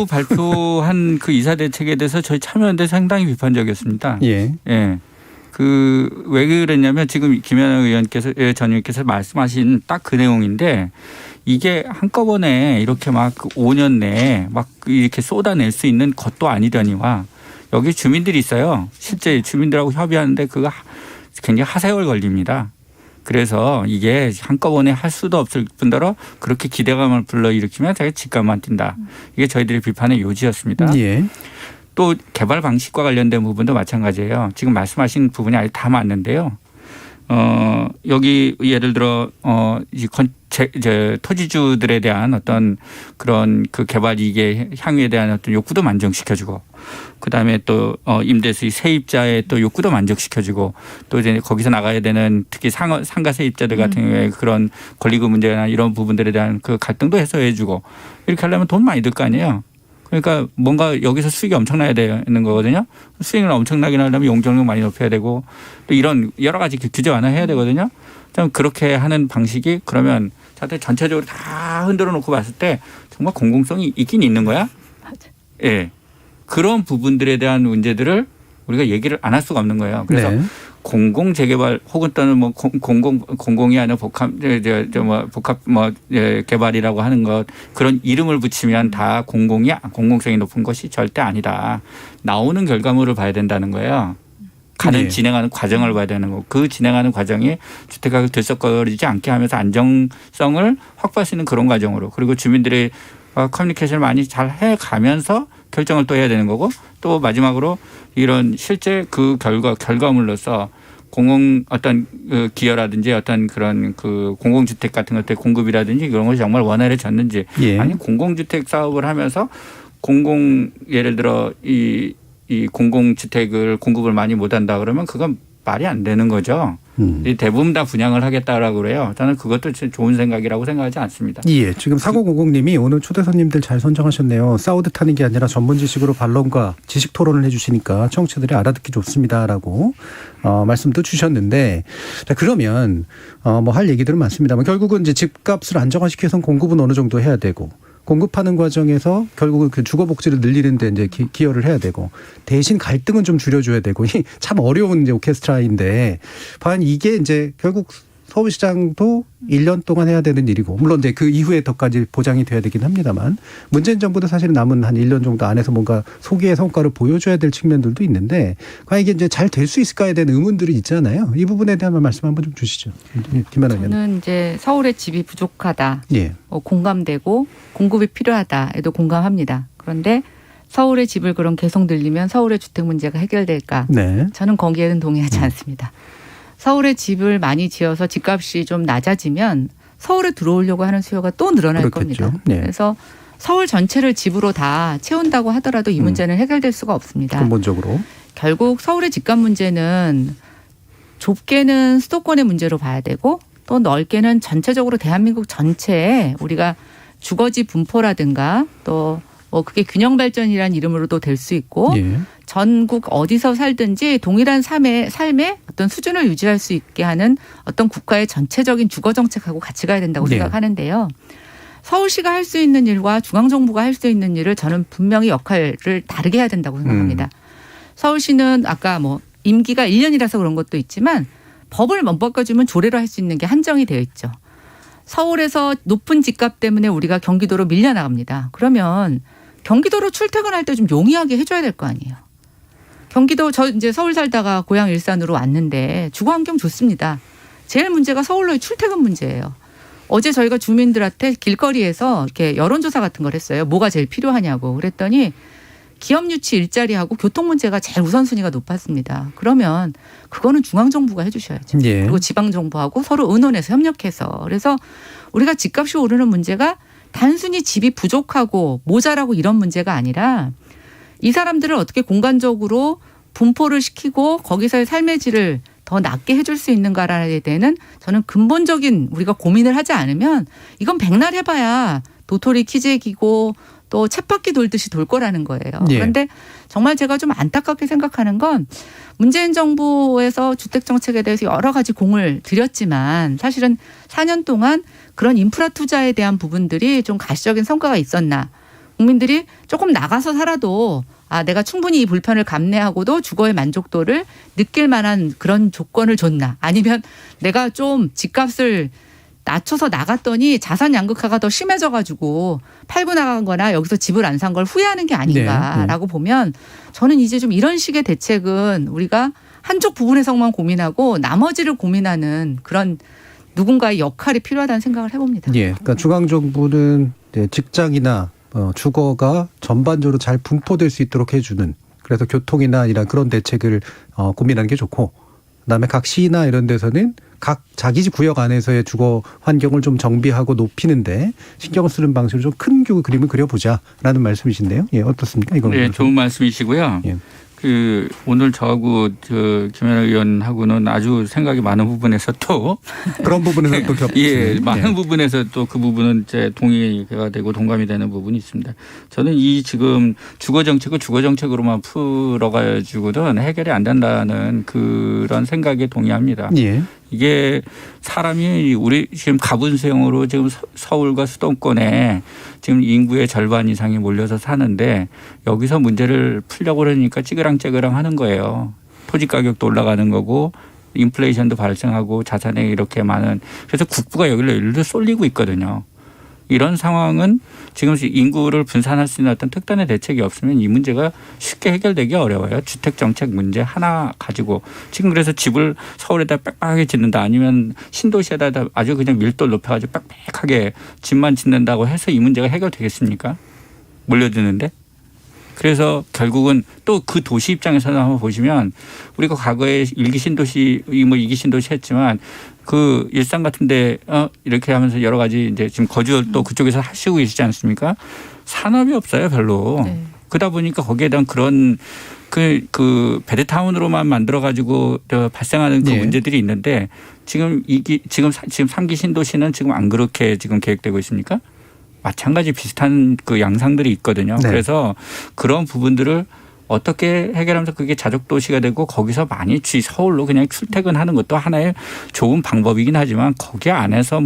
발표한 그 이사 대책에 대해서 저희 참여연대 상당히 비판적이었습니다. 예. 예. 왜 그랬냐면 지금 김연아 전 의원께서 말씀하신 딱 그 내용인데 이게 한꺼번에 이렇게 막 5년 내에 막 이렇게 쏟아낼 수 있는 것도 아니더니와 여기 주민들이 있어요. 실제 주민들하고 협의하는데 그거 굉장히 하세월 걸립니다. 그래서 이게 한꺼번에 할 수도 없을 뿐더러 그렇게 기대감을 불러일으키면 자기가 집값만 뛴다. 이게 저희들의 비판의 요지였습니다. 예. 또 개발 방식과 관련된 부분도 마찬가지예요. 지금 말씀하신 부분이 아주 다 맞는데요. 여기 예를 들어 토지주들에 대한 어떤 그런 그 개발 이익의 향유에 대한 어떤 욕구도 만족시켜주고, 그 다음에 또 임대수의 세입자의 또 욕구도 만족시켜주고, 또 이제 거기서 나가야 되는 특히 상가 세입자들 같은 경우에 그런 권리금 문제나 이런 부분들에 대한 그 갈등도 해소해주고, 이렇게 하려면 돈 많이 들 거 아니에요. 그러니까 뭔가 여기서 수익이 엄청나야 되는 거거든요. 수익을 엄청나게 하려면 용적률 많이 높여야 되고 또 이런 여러 가지 규제 완화해야 되거든요. 좀 그렇게 하는 방식이 그러면 자들 전체적으로 다 흔들어 놓고 봤을 때 정말 공공성이 있긴 있는 거야? 맞아. 예. 그런 부분들에 대한 문제들을 우리가 얘기를 안 할 수가 없는 거예요. 그래서 네. 공공 재개발 혹은 또는 뭐 공공이 아니라 복합 개발이라고 하는 것, 그런 이름을 붙이면 다 공공성이 높은 것이 절대 아니다. 나오는 결과물을 봐야 된다는 거예요. 네. 진행하는 과정을 봐야 되는 거고, 그 진행하는 과정이 주택가격 들썩거리지 않게 하면서 안정성을 확보할 수 있는 그런 과정으로, 그리고 주민들의 커뮤니케이션을 많이 잘 해가면서 결정을 또 해야 되는 거고, 또 마지막으로 이런 실제 그 결과물로서 어떤 기여라든지 어떤 그런 그 공공주택 같은 것들 공급이라든지 그런 것이 정말 원활해졌는지, 예. 아니 공공주택 사업을 하면서 예를 들어 이 공공주택을 공급을 많이 못한다 그러면 그건 말이 안 되는 거죠. 대부분 다 분양을 하겠다라고 그래요. 저는 그것도 좋은 생각이라고 생각하지 않습니다. 예, 지금 4900님이 오늘 초대 손님들 잘 선정하셨네요. 싸우듯 하는 게 아니라 전문 지식으로 반론과 지식 토론을 해주시니까 청취자들이 알아듣기 좋습니다라고 말씀도 주셨는데, 자, 그러면 뭐 할 얘기들은 많습니다만 결국은 이제 집값을 안정화시켜서 공급은 어느 정도 해야 되고, 공급하는 과정에서 결국은 그 주거 복지를 늘리는 데 이제 기여를 해야 되고, 대신 갈등은 좀 줄여줘야 되고, 참 어려운 이제 오케스트라인데, 과연 이게 이제 결국 서울시장도 1년 동안 해야 되는 일이고, 물론 이제 그 이후에 더까지 보장이 돼야 되긴 합니다만, 문재인 정부도 사실은 남은 한 1년 정도 안에서 뭔가 소기의 성과를 보여줘야 될 측면들도 있는데, 과연 이게 이제 잘 될 수 있을까에 대한 의문들이 있잖아요. 이 부분에 대한 말씀 한번 좀 주시죠. 김연아 의원. 저는 이제 서울의 집이 부족하다, 예. 공감되고 공급이 필요하다에도 공감합니다. 그런데 서울의 집을 그럼 계속 늘리면 서울의 주택 문제가 해결될까? 네. 저는 거기에는 동의하지 않습니다. 서울에 집을 많이 지어서 집값이 좀 낮아지면 서울에 들어오려고 하는 수요가 또 늘어날 그렇겠죠. 겁니다. 네. 그래서 서울 전체를 집으로 다 채운다고 하더라도 이 문제는 해결될 수가 없습니다. 근본적으로. 결국 서울의 집값 문제는 좁게는 수도권의 문제로 봐야 되고, 또 넓게는 전체적으로 대한민국 전체에 우리가 주거지 분포라든가 또 뭐 그게 균형 발전이라는 이름으로도 될 수 있고, 예. 전국 어디서 살든지 동일한 삶의 어떤 수준을 유지할 수 있게 하는 어떤 국가의 전체적인 주거 정책하고 같이 가야 된다고 네. 생각하는데요. 서울시가 할 수 있는 일과 중앙정부가 할 수 있는 일을 저는 분명히 역할을 다르게 해야 된다고 생각합니다. 서울시는 아까 뭐 임기가 1년이라서 그런 것도 있지만 법을 못 바꿔주면 조례로 할 수 있는 게 한정이 되어 있죠. 서울에서 높은 집값 때문에 우리가 경기도로 밀려나갑니다. 그러면 경기도로 출퇴근할 때 좀 용이하게 해줘야 될 거 아니에요. 경기도, 저 이제 서울 살다가 고향 일산으로 왔는데 주거 환경 좋습니다. 제일 문제가 서울로의 출퇴근 문제예요. 어제 저희가 주민들한테 길거리에서 이렇게 여론조사 같은 걸 했어요. 뭐가 제일 필요하냐고. 그랬더니 기업 유치 일자리하고 교통 문제가 제일 우선순위가 높았습니다. 그러면 그거는 중앙정부가 해 주셔야죠. 예. 그리고 지방정부하고 서로 의논해서 협력해서. 그래서 우리가 집값이 오르는 문제가 단순히 집이 부족하고 모자라고 이런 문제가 아니라, 이 사람들을 어떻게 공간적으로 분포를 시키고 거기서의 삶의 질을 더 낮게 해줄 수 있는가라는 데는 저는 근본적인 우리가 고민을 하지 않으면 이건 백날 해봐야 도토리 키재기고 또 쳇바퀴 돌듯이 돌 거라는 거예요. 예. 그런데 정말 제가 좀 안타깝게 생각하는 건 문재인 정부에서 주택정책에 대해서 여러 가지 공을 들였지만 사실은 4년 동안 그런 인프라 투자에 대한 부분들이 좀 가시적인 성과가 있었나. 국민들이 조금 나가서 살아도 내가 충분히 이 불편을 감내하고도 주거의 만족도를 느낄 만한 그런 조건을 줬나. 아니면 내가 좀 집값을 낮춰서 나갔더니 자산 양극화가 더 심해져가지고 팔고 나간 거나 여기서 집을 안 산 걸 후회하는 게 아닌가라고 보면 저는 이제 좀 이런 식의 대책은 우리가 한쪽 부분에서만 고민하고 나머지를 고민하는 그런 누군가의 역할이 필요하다는 생각을 해봅니다. 예, 그러니까 중앙정부는 직장이나 주거가 전반적으로 잘 분포될 수 있도록 해주는 그래서 교통이나 이런 그런 대책을 고민하는 게 좋고 그다음에 각 시나 이런 데서는 각 자기 집 구역 안에서의 주거 환경을 좀 정비하고 높이는데 신경을 쓰는 방식으로 좀 큰 그림을 그려보자라는 말씀이신데요. 예, 어떻습니까? 이건 네, 좋은 말씀이시고요. 예. 오늘 저하고 김연아 의원하고는 아주 생각이 많은 부분에서 또 그런 부분에서 또 겹치는. 예, 많은 부분에서 또 그 부분은 이제 동의가 되고 동감이 되는 부분이 있습니다. 저는 이 지금 주거 정책을 주거 정책으로만 풀어가지고는 해결이 안 된다는 그런 생각에 동의합니다. 예. 이게 사람이 우리 지금 가분수용으로 지금 서울과 수도권에 지금 인구의 절반 이상이 몰려서 사는데 여기서 문제를 풀려고 그러니까 찌그랑찌그랑 하는 거예요. 토지 가격도 올라가는 거고 인플레이션도 발생하고 자산에 이렇게 많은 그래서 국부가 여기로 일로 쏠리고 있거든요. 이런 상황은 지금 인구를 분산할 수 있는 어떤 특단의 대책이 없으면 이 문제가 쉽게 해결되기 어려워요. 주택정책 문제 하나 가지고 지금 그래서 집을 서울에다 빽빽하게 짓는다 아니면 신도시에다 아주 그냥 밀도를 높여가지고 빽빽하게 집만 짓는다고 해서 이 문제가 해결되겠습니까? 몰려드는데. 그래서 결국은 또 그 도시 입장에서는 한번 보시면 우리가 과거에 1기 신도시, 2기 신도시 했지만 그 일산 같은데 이렇게 하면서 여러 가지 이제 지금 거주를 또 그쪽에서 하시고 계시지 않습니까? 산업이 없어요, 별로. 네. 그러다 보니까 거기에 대한 그런 그 베드타운으로만 만들어 가지고 발생하는 그 문제들이 있는데 지금 3기 신도시는 지금 안 그렇게 지금 계획되고 있습니까? 마찬가지 비슷한 그 양상들이 있거든요. 네. 그래서 그런 부분들을 어떻게 해결하면서 그게 자족도시가 되고 거기서 많이 서울로 그냥 출퇴근하는 것도 하나의 좋은 방법이긴 하지만 거기 안에서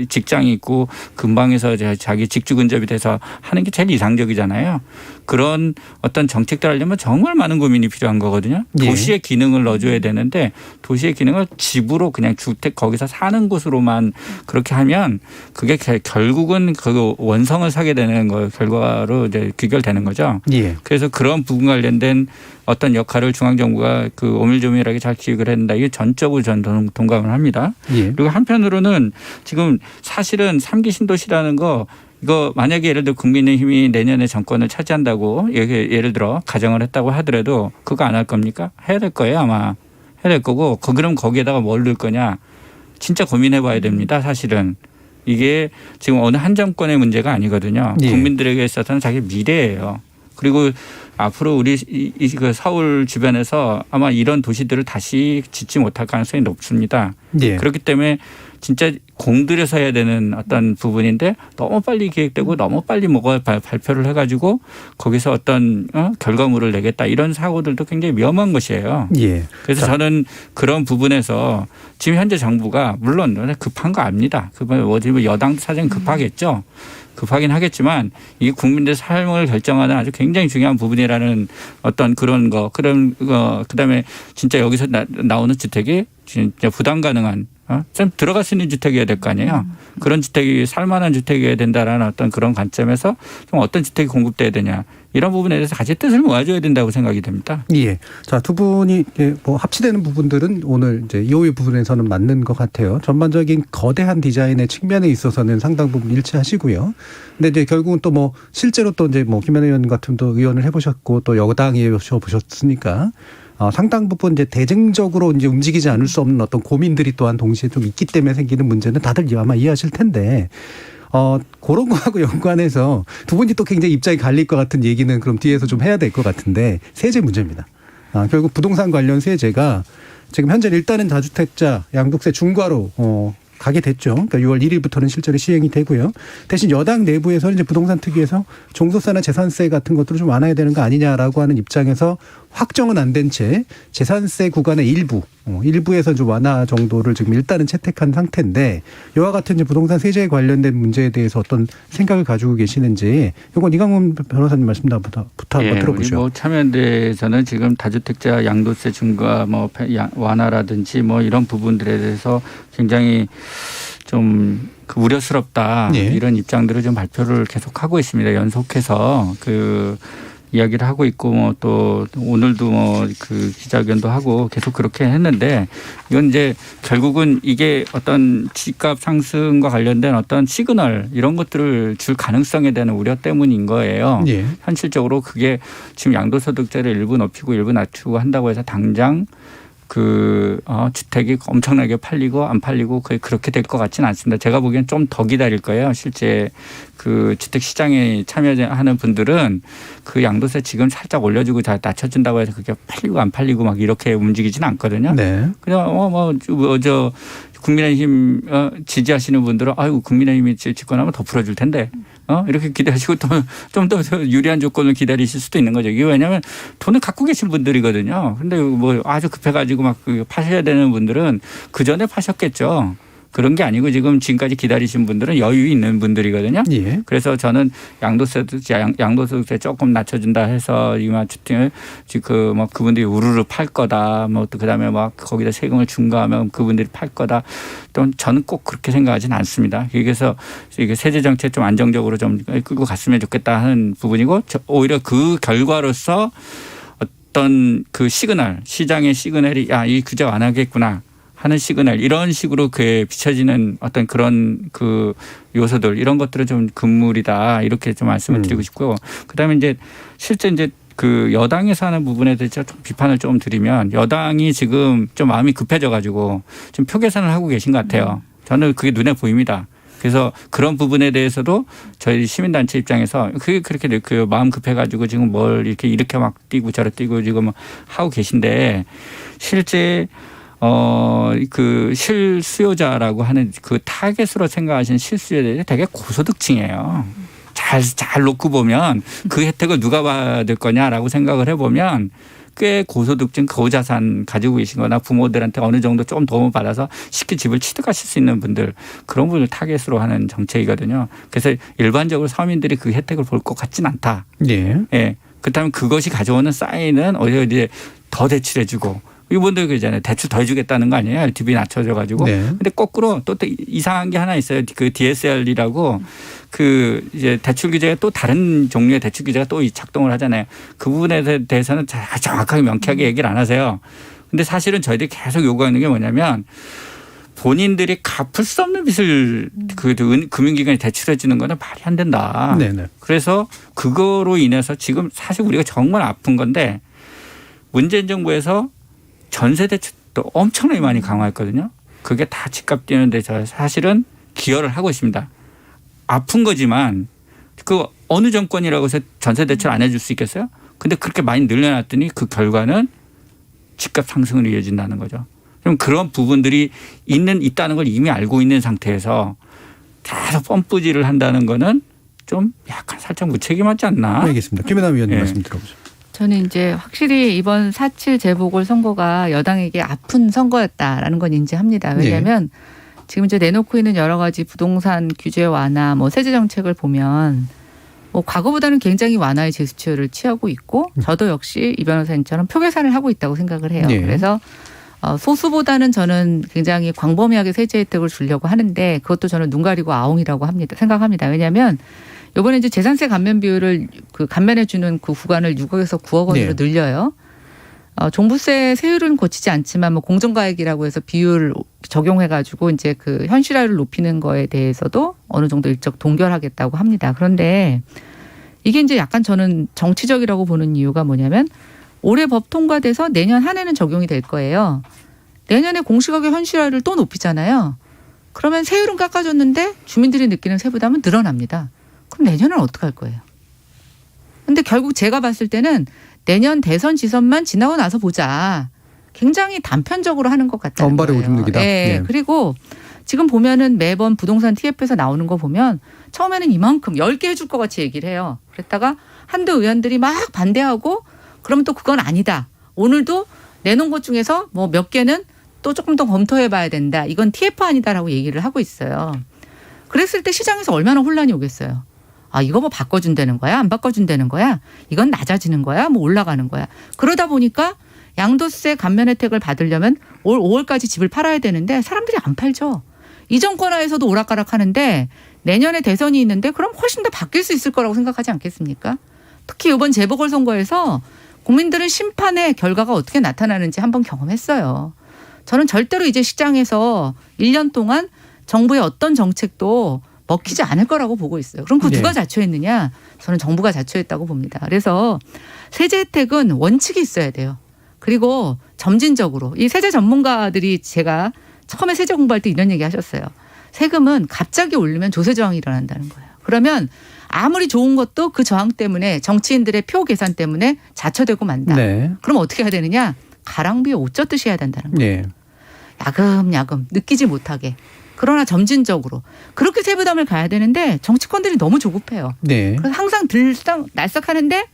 직장이 있고 근방에서 자기 직주 근접이 돼서 하는 게 제일 이상적이잖아요. 그런 어떤 정책들 하려면 정말 많은 고민이 필요한 거거든요. 도시의 기능을 넣어줘야 되는데 도시의 기능을 집으로 그냥 주택 거기서 사는 곳으로만 그렇게 하면 그게 결국은 그 원성을 사게 되는 거 결과로 이제 귀결되는 거죠. 예. 그래서 그런 부분 관련된 어떤 역할을 중앙정부가 그 오밀조밀하게 잘 기획을 했는다. 이게 전적으로 전 동감을 합니다. 예. 그리고 한편으로는 지금 사실은 3기 신도시라는 거 이거 만약에 예를 들어 국민의힘이 내년에 정권을 차지한다고 예를 들어 가정을 했다고 하더라도 그거 안 할 겁니까? 해야 될 거예요 아마. 해야 될 거고 그럼 거기에다가 뭘 넣을 거냐. 진짜 고민해 봐야 됩니다 사실은. 이게 지금 어느 한 정권의 문제가 아니거든요. 예. 국민들에게 있어서는 자기 미래예요. 그리고 앞으로 우리 그 서울 주변에서 아마 이런 도시들을 다시 짓지 못할 가능성이 높습니다. 예. 그렇기 때문에 진짜 공들여서 해야 되는 어떤 부분인데 너무 빨리 기획되고 너무 빨리 발표를 해가지고 거기서 어떤 결과물을 내겠다 이런 사고들도 굉장히 위험한 것이에요. 예. 그래서 저는 그런 부분에서 지금 현재 정부가 물론 급한 거 압니다. 여당 사정 급하겠죠. 급하긴 하겠지만 이게 국민들의 삶을 결정하는 아주 굉장히 중요한 부분이라는 어떤 그런 거 그다음에 진짜 여기서 나오는 주택이 진짜 부담 가능한 좀 들어갈 수 있는 주택이어야 될 거 아니에요. 그런 주택이 살만한 주택이어야 된다라는 어떤 그런 관점에서 좀 어떤 주택이 공급돼야 되냐. 이런 부분에 대해서 같이 뜻을 모아줘야 된다고 생각이 됩니다. 예. 자, 두 분이 뭐 합치되는 부분들은 오늘 이제 이호의 부분에서는 맞는 것 같아요. 전반적인 거대한 디자인의 측면에 있어서는 상당 부분 일치하시고요. 근데 이제 결국은 또 뭐 실제로 또 이제 뭐 김연아 의원 같은 또 의원을 해보셨고 또 여당에 보셨으니까 상당 부분 이제 대증적으로 이제 움직이지 않을 수 없는 어떤 고민들이 또한 동시에 좀 있기 때문에 생기는 문제는 다들 아마 이해하실 텐데. 그런 거하고 연관해서 두 분이 또 굉장히 입장이 갈릴 것 같은 얘기는 그럼 뒤에서 좀 해야 될 것 같은데 세제 문제입니다. 결국 부동산 관련 세제가 지금 현재 일단은 다주택자 양도세 중과로 가게 됐죠. 그러니까 6월 1일부터는 실제로 시행이 되고요. 대신 여당 내부에서는 이제 부동산 특위에서 종소세나 재산세 같은 것들을 좀 완화해야 되는 거 아니냐라고 하는 입장에서 확정은 안 된 채 재산세 구간의 일부에서 좀 완화 정도를 지금 일단은 채택한 상태인데 이와 같은 이제 부동산 세제에 관련된 문제에 대해서 어떤 생각을 가지고 계시는지 이건 이강훈 변호사님 말씀부터 한번 들어보죠. 우리 참여연대에서는 지금 다주택자 양도세 중과 완화라든지 이런 부분들에 대해서 굉장히 좀 우려스럽다 이런 입장들을 좀 발표를 계속하고 있습니다. 연속해서 이야기를 하고 있고 또 오늘도 기자회견도 하고 계속 그렇게 했는데 이건 이제 결국은 이게 어떤 집값 상승과 관련된 어떤 시그널 이런 것들을 줄 가능성에 대한 우려 때문인 거예요. 예. 현실적으로 그게 지금 양도소득세를 일부 높이고 일부 낮추고 한다고 해서 당장 주택이 엄청나게 팔리고 안 팔리고 그렇게 될 것 같지는 않습니다. 제가 보기엔 좀 더 기다릴 거예요. 실제 주택 시장에 참여하는 분들은 양도세 지금 살짝 올려주고 낮춰준다고 해서 그게 팔리고 안 팔리고 막 이렇게 움직이지는 않거든요. 네. 그냥 국민의힘 지지하시는 분들은 아이고 국민의힘이 집권하면 더 풀어줄 텐데 이렇게 기대하시고 좀 더 유리한 조건을 기다리실 수도 있는 거죠. 이게 왜냐하면 돈을 갖고 계신 분들이거든요. 근데 아주 급해가지고 막 파셔야 되는 분들은 그 전에 파셨겠죠. 그런 게 아니고 지금까지 기다리신 분들은 여유 있는 분들이거든요. 예. 그래서 저는 양도소득세 조금 낮춰준다 해서 주택을 그분들이 우르르 팔 거다. 또 그다음에 거기다 세금을 중과하면 그분들이 팔 거다. 또 저는 꼭 그렇게 생각하지는 않습니다. 그래서 이게 세제 정책 좀 안정적으로 좀 끌고 갔으면 좋겠다 하는 부분이고 오히려 그 결과로서 어떤 시그널 시장의 시그널이 이 규제 안 하겠구나. 하는 시그널 이런 식으로 비춰지는 어떤 그런 요소들 이런 것들은 좀 금물이다 이렇게 좀 말씀을 드리고 싶고 그다음에 이제 실제 이제 여당에서 하는 부분에 대해서 좀 비판을 좀 드리면 여당이 지금 좀 마음이 급해져 가지고 좀 표 계산을 하고 계신 것 같아요. 저는 그게 눈에 보입니다. 그래서 그런 부분에 대해서도 저희 시민단체 입장에서 그렇게 마음 급해가지고 지금 뭘 이렇게 막 뛰고 저렇게 뛰고 지금 하고 계신데 실제 실수요자라고 하는 타겟으로 생각하시는 실수요자들이 되게 고소득층이에요. 잘 놓고 보면 그 혜택을 누가 받을 거냐라고 생각을 해보면 꽤 고소득층 고자산 가지고 계시거나 부모들한테 어느 정도 좀 도움을 받아서 쉽게 집을 취득하실 수 있는 분들 그런 분을 타겟으로 하는 정책이거든요. 그래서 일반적으로 서민들이 그 혜택을 볼 것 같진 않다. 예. 예. 그렇다면 그것이 가져오는 사인은 오히려 이제 더 대출해주고 이분들 그러잖아요. 대출 더 해주겠다는 거 아니에요? LTV 낮춰져 가지고. 네. 근데 거꾸로 또 이상한 게 하나 있어요. DSR이라고 이제 대출 규제가 또 다른 종류의 대출 규제가 또 작동을 하잖아요. 그 부분에 대해서는 정확하게 명쾌하게 얘기를 안 하세요. 근데 사실은 저희들이 계속 요구하는 게 뭐냐면 본인들이 갚을 수 없는 빚을 금융기관이 대출해 주는 거는 말이 안 된다. 네네. 그래서 그거로 인해서 지금 사실 우리가 정말 아픈 건데 문재인 정부에서 전세 대출도 엄청나게 많이 강화했거든요. 그게 다 집값 뛰는데 저 사실은 기여를 하고 있습니다. 아픈 거지만 어느 정권이라고 해서 전세 대출 안 해줄 수 있겠어요? 근데 그렇게 많이 늘려놨더니 그 결과는 집값 상승으로 이어진다는 거죠. 그럼 그런 부분들이 있다는 걸 이미 알고 있는 상태에서 계속 펌프질을 한다는 거는 좀 약간 살짝 무책임하지 않나? 알겠습니다. 김혜남 위원님 말씀 들어보죠. 저는 이제 확실히 이번 4.7 재보궐선거가 여당에게 아픈 선거였다라는 건 인지합니다. 왜냐하면 지금 이제 내놓고 있는 여러 가지 부동산 규제 완화, 세제 정책을 보면 과거보다는 굉장히 완화의 제스처를 취하고 있고 저도 역시 이 변호사님처럼 표 계산을 하고 있다고 생각을 해요. 그래서 소수보다는 저는 굉장히 광범위하게 세제 혜택을 주려고 하는데 그것도 저는 눈 가리고 아웅이라고 생각합니다. 왜냐하면 이번에 이제 재산세 감면 비율을 감면해 주는 그 구간을 6억에서 9억 원으로 늘려요. 종부세 세율은 고치지 않지만 공정가액이라고 해서 비율 적용해가지고 이제 현실화를 높이는 거에 대해서도 어느 정도 일적 동결하겠다고 합니다. 그런데 이게 이제 약간 저는 정치적이라고 보는 이유가 뭐냐면 올해 법 통과돼서 내년 한 해는 적용이 될 거예요. 내년에 공시가격 현실화를 또 높이잖아요. 그러면 세율은 깎아줬는데 주민들이 느끼는 세부담은 늘어납니다. 그럼 내년은 어떻게 할 거예요? 근데 결국 제가 봤을 때는 내년 대선 지선만 지나고 나서 보자. 굉장히 단편적으로 하는 것 같다는 언발의 거예요. 오줌누기다. 네. 그리고 지금 보면은 매번 부동산 TF에서 나오는 거 보면 처음에는 이만큼 10개 해줄 것 같이 얘기를 해요. 그랬다가 한두 의원들이 막 반대하고 그러면 또 그건 아니다. 오늘도 내놓은 것 중에서 뭐 몇 개는 또 조금 더 검토해 봐야 된다. 이건 TF 아니다라고 얘기를 하고 있어요. 그랬을 때 시장에서 얼마나 혼란이 오겠어요. 아, 이거 뭐 바꿔준다는 거야? 안 바꿔준다는 거야? 이건 낮아지는 거야? 뭐 올라가는 거야? 그러다 보니까 양도세 감면 혜택을 받으려면 올 5월까지 집을 팔아야 되는데 사람들이 안 팔죠. 이 정권 하에서도 오락가락 하는데 내년에 대선이 있는데 그럼 훨씬 더 바뀔 수 있을 거라고 생각하지 않겠습니까? 특히 이번 재보궐선거에서 국민들은 심판의 결과가 어떻게 나타나는지 한번 경험했어요. 저는 절대로 이제 시장에서 1년 동안 정부의 어떤 정책도 먹히지 않을 거라고 보고 있어요. 그럼 그 누가 자초했느냐? 저는 정부가 자초했다고 봅니다. 그래서 세제 혜택은 원칙이 있어야 돼요. 그리고 점진적으로 이 세제 전문가들이 제가 처음에 세제 공부할 때 이런 얘기 하셨어요. 세금은 갑자기 오르면 조세 저항이 일어난다는 거예요. 그러면 아무리 좋은 것도 그 저항 때문에 정치인들의 표 계산 때문에 자초되고 만다. 그럼 어떻게 해야 되느냐? 가랑비에 옷 젖듯이 해야 된다는 거예요. 야금야금 느끼지 못하게. 그러나 점진적으로. 그렇게 세부담을 가야 되는데 정치권들이 너무 조급해요. 그래서 항상 들썩날썩하는데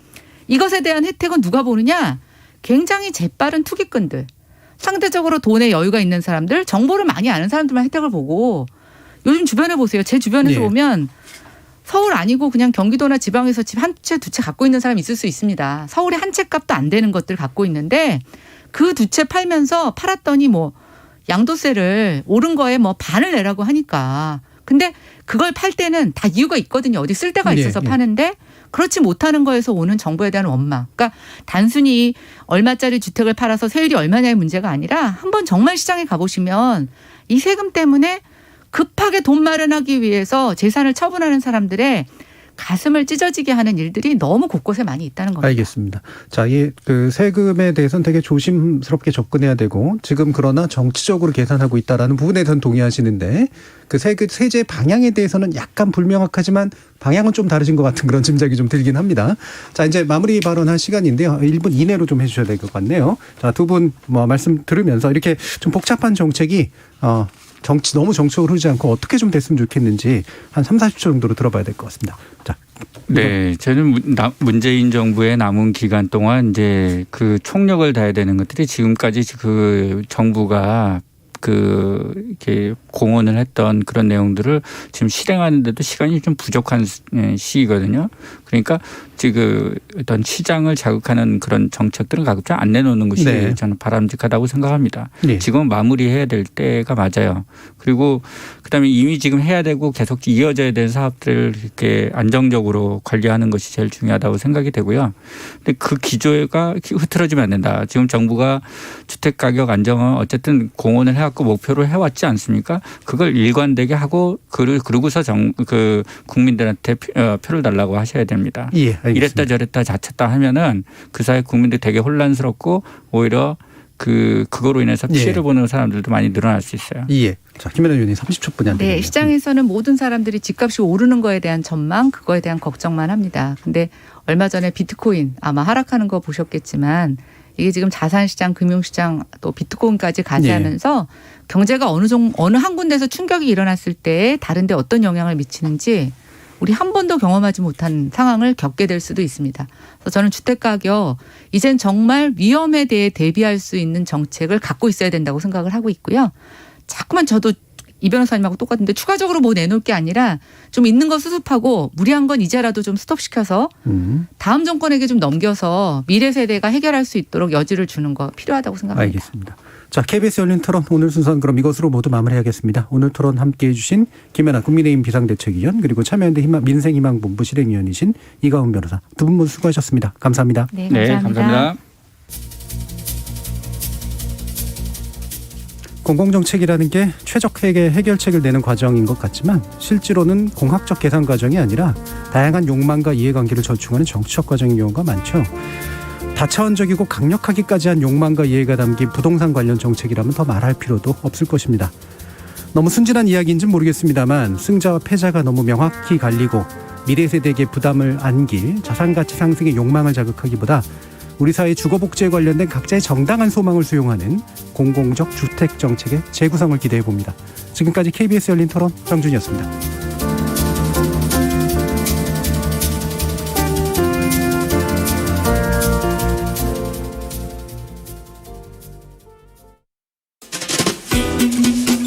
이것에 대한 혜택은 누가 보느냐? 굉장히 재빠른 투기꾼들. 상대적으로 돈에 여유가 있는 사람들, 정보를 많이 아는 사람들만 혜택을 보고 요즘 주변에 보세요. 제 주변에서 보면 서울 아니고 그냥 경기도나 지방에서 집 한 채 두 채 갖고 있는 사람이 있을 수 있습니다. 서울에 한 채 값도 안 되는 것들 갖고 있는데 그 두 채 팔면서 팔았더니 뭐 양도세를 오른 거에 뭐 반을 내라고 하니까. 근데 그걸 팔 때는 다 이유가 있거든요. 어디 쓸 데가 있어서 파는데 그렇지 못하는 거에서 오는 정부에 대한 원망. 그러니까 단순히 얼마짜리 주택을 팔아서 세율이 얼마냐의 문제가 아니라 한번 정말 시장에 가보시면 이 세금 때문에 급하게 돈 마련하기 위해서 재산을 처분하는 사람들의 가슴을 찢어지게 하는 일들이 너무 곳곳에 많이 있다는 겁니다. 알겠습니다. 자, 이 그 세금에 대해서는 되게 조심스럽게 접근해야 되고 지금 그러나 정치적으로 계산하고 있다라는 부분에 대해서는 동의하시는데 그 세제 방향에 대해서는 약간 불명확하지만 방향은 좀 다르신 것 같은 그런 짐작이 좀 들긴 합니다. 자, 이제 마무리 발언할 시간인데요. 1분 이내로 좀 해주셔야 될 것 같네요. 자, 두 분 뭐 말씀 들으면서 이렇게 좀 복잡한 정책이 너무 정책으로 흐르지 않고 어떻게 좀 됐으면 좋겠는지 한 3, 40초 정도로 들어봐야 될 것 같습니다. 자. 네, 저는 문재인 정부의 남은 기간 동안 이제 그 총력을 다해야 되는 것들이 지금까지 그 정부가 이렇게 공언을 했던 그런 내용들을 지금 실행하는데도 시간이 좀 부족한 시기거든요. 그러니까 지금 어떤 시장을 자극하는 그런 정책들은 가급적 안 내놓는 것이 저는 바람직하다고 생각합니다. 지금 마무리해야 될 때가 맞아요. 그리고 그다음에 이미 지금 해야 되고 계속 이어져야 되는 사업들을 이렇게 안정적으로 관리하는 것이 제일 중요하다고 생각이 되고요. 근데 그 기조가 흐트러지면 안 된다. 지금 정부가 주택 가격 안정은 어쨌든 공언을 해왔고 목표로 해왔지 않습니까? 그걸 일관되게 하고 그러고서 국민들한테 표를 달라고 하셔야 됩니다. 이랬다 저랬다 자쳤다 하면은 그 사이 국민들 되게 혼란스럽고 오히려 그거로 인해서 피해를 보는 사람들도 많이 늘어날 수 있어요. 자, 김연아 의원님 30초뿐이 안 됩니다. 네, 시장에서는 모든 사람들이 집값이 오르는 거에 대한 전망, 그거에 대한 걱정만 합니다. 근데 얼마 전에 비트코인 아마 하락하는 거 보셨겠지만 이게 지금 자산시장, 금융시장 또 비트코인까지 가세하면서 경제가 어느 한 군데서 충격이 일어났을 때 다른 데 어떤 영향을 미치는지 우리 한 번도 경험하지 못한 상황을 겪게 될 수도 있습니다. 그래서 저는 주택가격 이젠 정말 위험에 대해 대비할 수 있는 정책을 갖고 있어야 된다고 생각을 하고 있고요. 자꾸만 저도 이 변호사님하고 똑같은데 추가적으로 뭐 내놓을 게 아니라 좀 있는 거 수습하고 무리한 건 이제라도 좀 스톱시켜서 다음 정권에게 좀 넘겨서 미래 세대가 해결할 수 있도록 여지를 주는 거 필요하다고 생각합니다. 알겠습니다. 자, KBS 열린 토론 오늘 순서는 그럼 이것으로 모두 마무리하겠습니다. 오늘 토론 함께해 주신 김연아 국민의힘 비상대책위원 그리고 참여연대 민생희망본부 실행위원이신 이가훈 변호사 두 분 모두 수고하셨습니다. 감사합니다. 네, 감사합니다. 감사합니다. 공공정책이라는 게 최적의 해결책을 내는 과정인 것 같지만 실제로는 공학적 계산 과정이 아니라 다양한 욕망과 이해관계를 절충하는 정치적 과정인 경우가 많죠. 다차원적이고 강력하기까지 한 욕망과 이해가 담긴 부동산 관련 정책이라면 더 말할 필요도 없을 것입니다. 너무 순진한 이야기인지는 모르겠습니다만 승자와 패자가 너무 명확히 갈리고 미래 세대에게 부담을 안길 자산가치 상승의 욕망을 자극하기보다 우리 사회 주거복지에 관련된 각자의 정당한 소망을 수용하는 공공적 주택 정책의 재구성을 기대해 봅니다. 지금까지 KBS 열린 토론 정준이었습니다.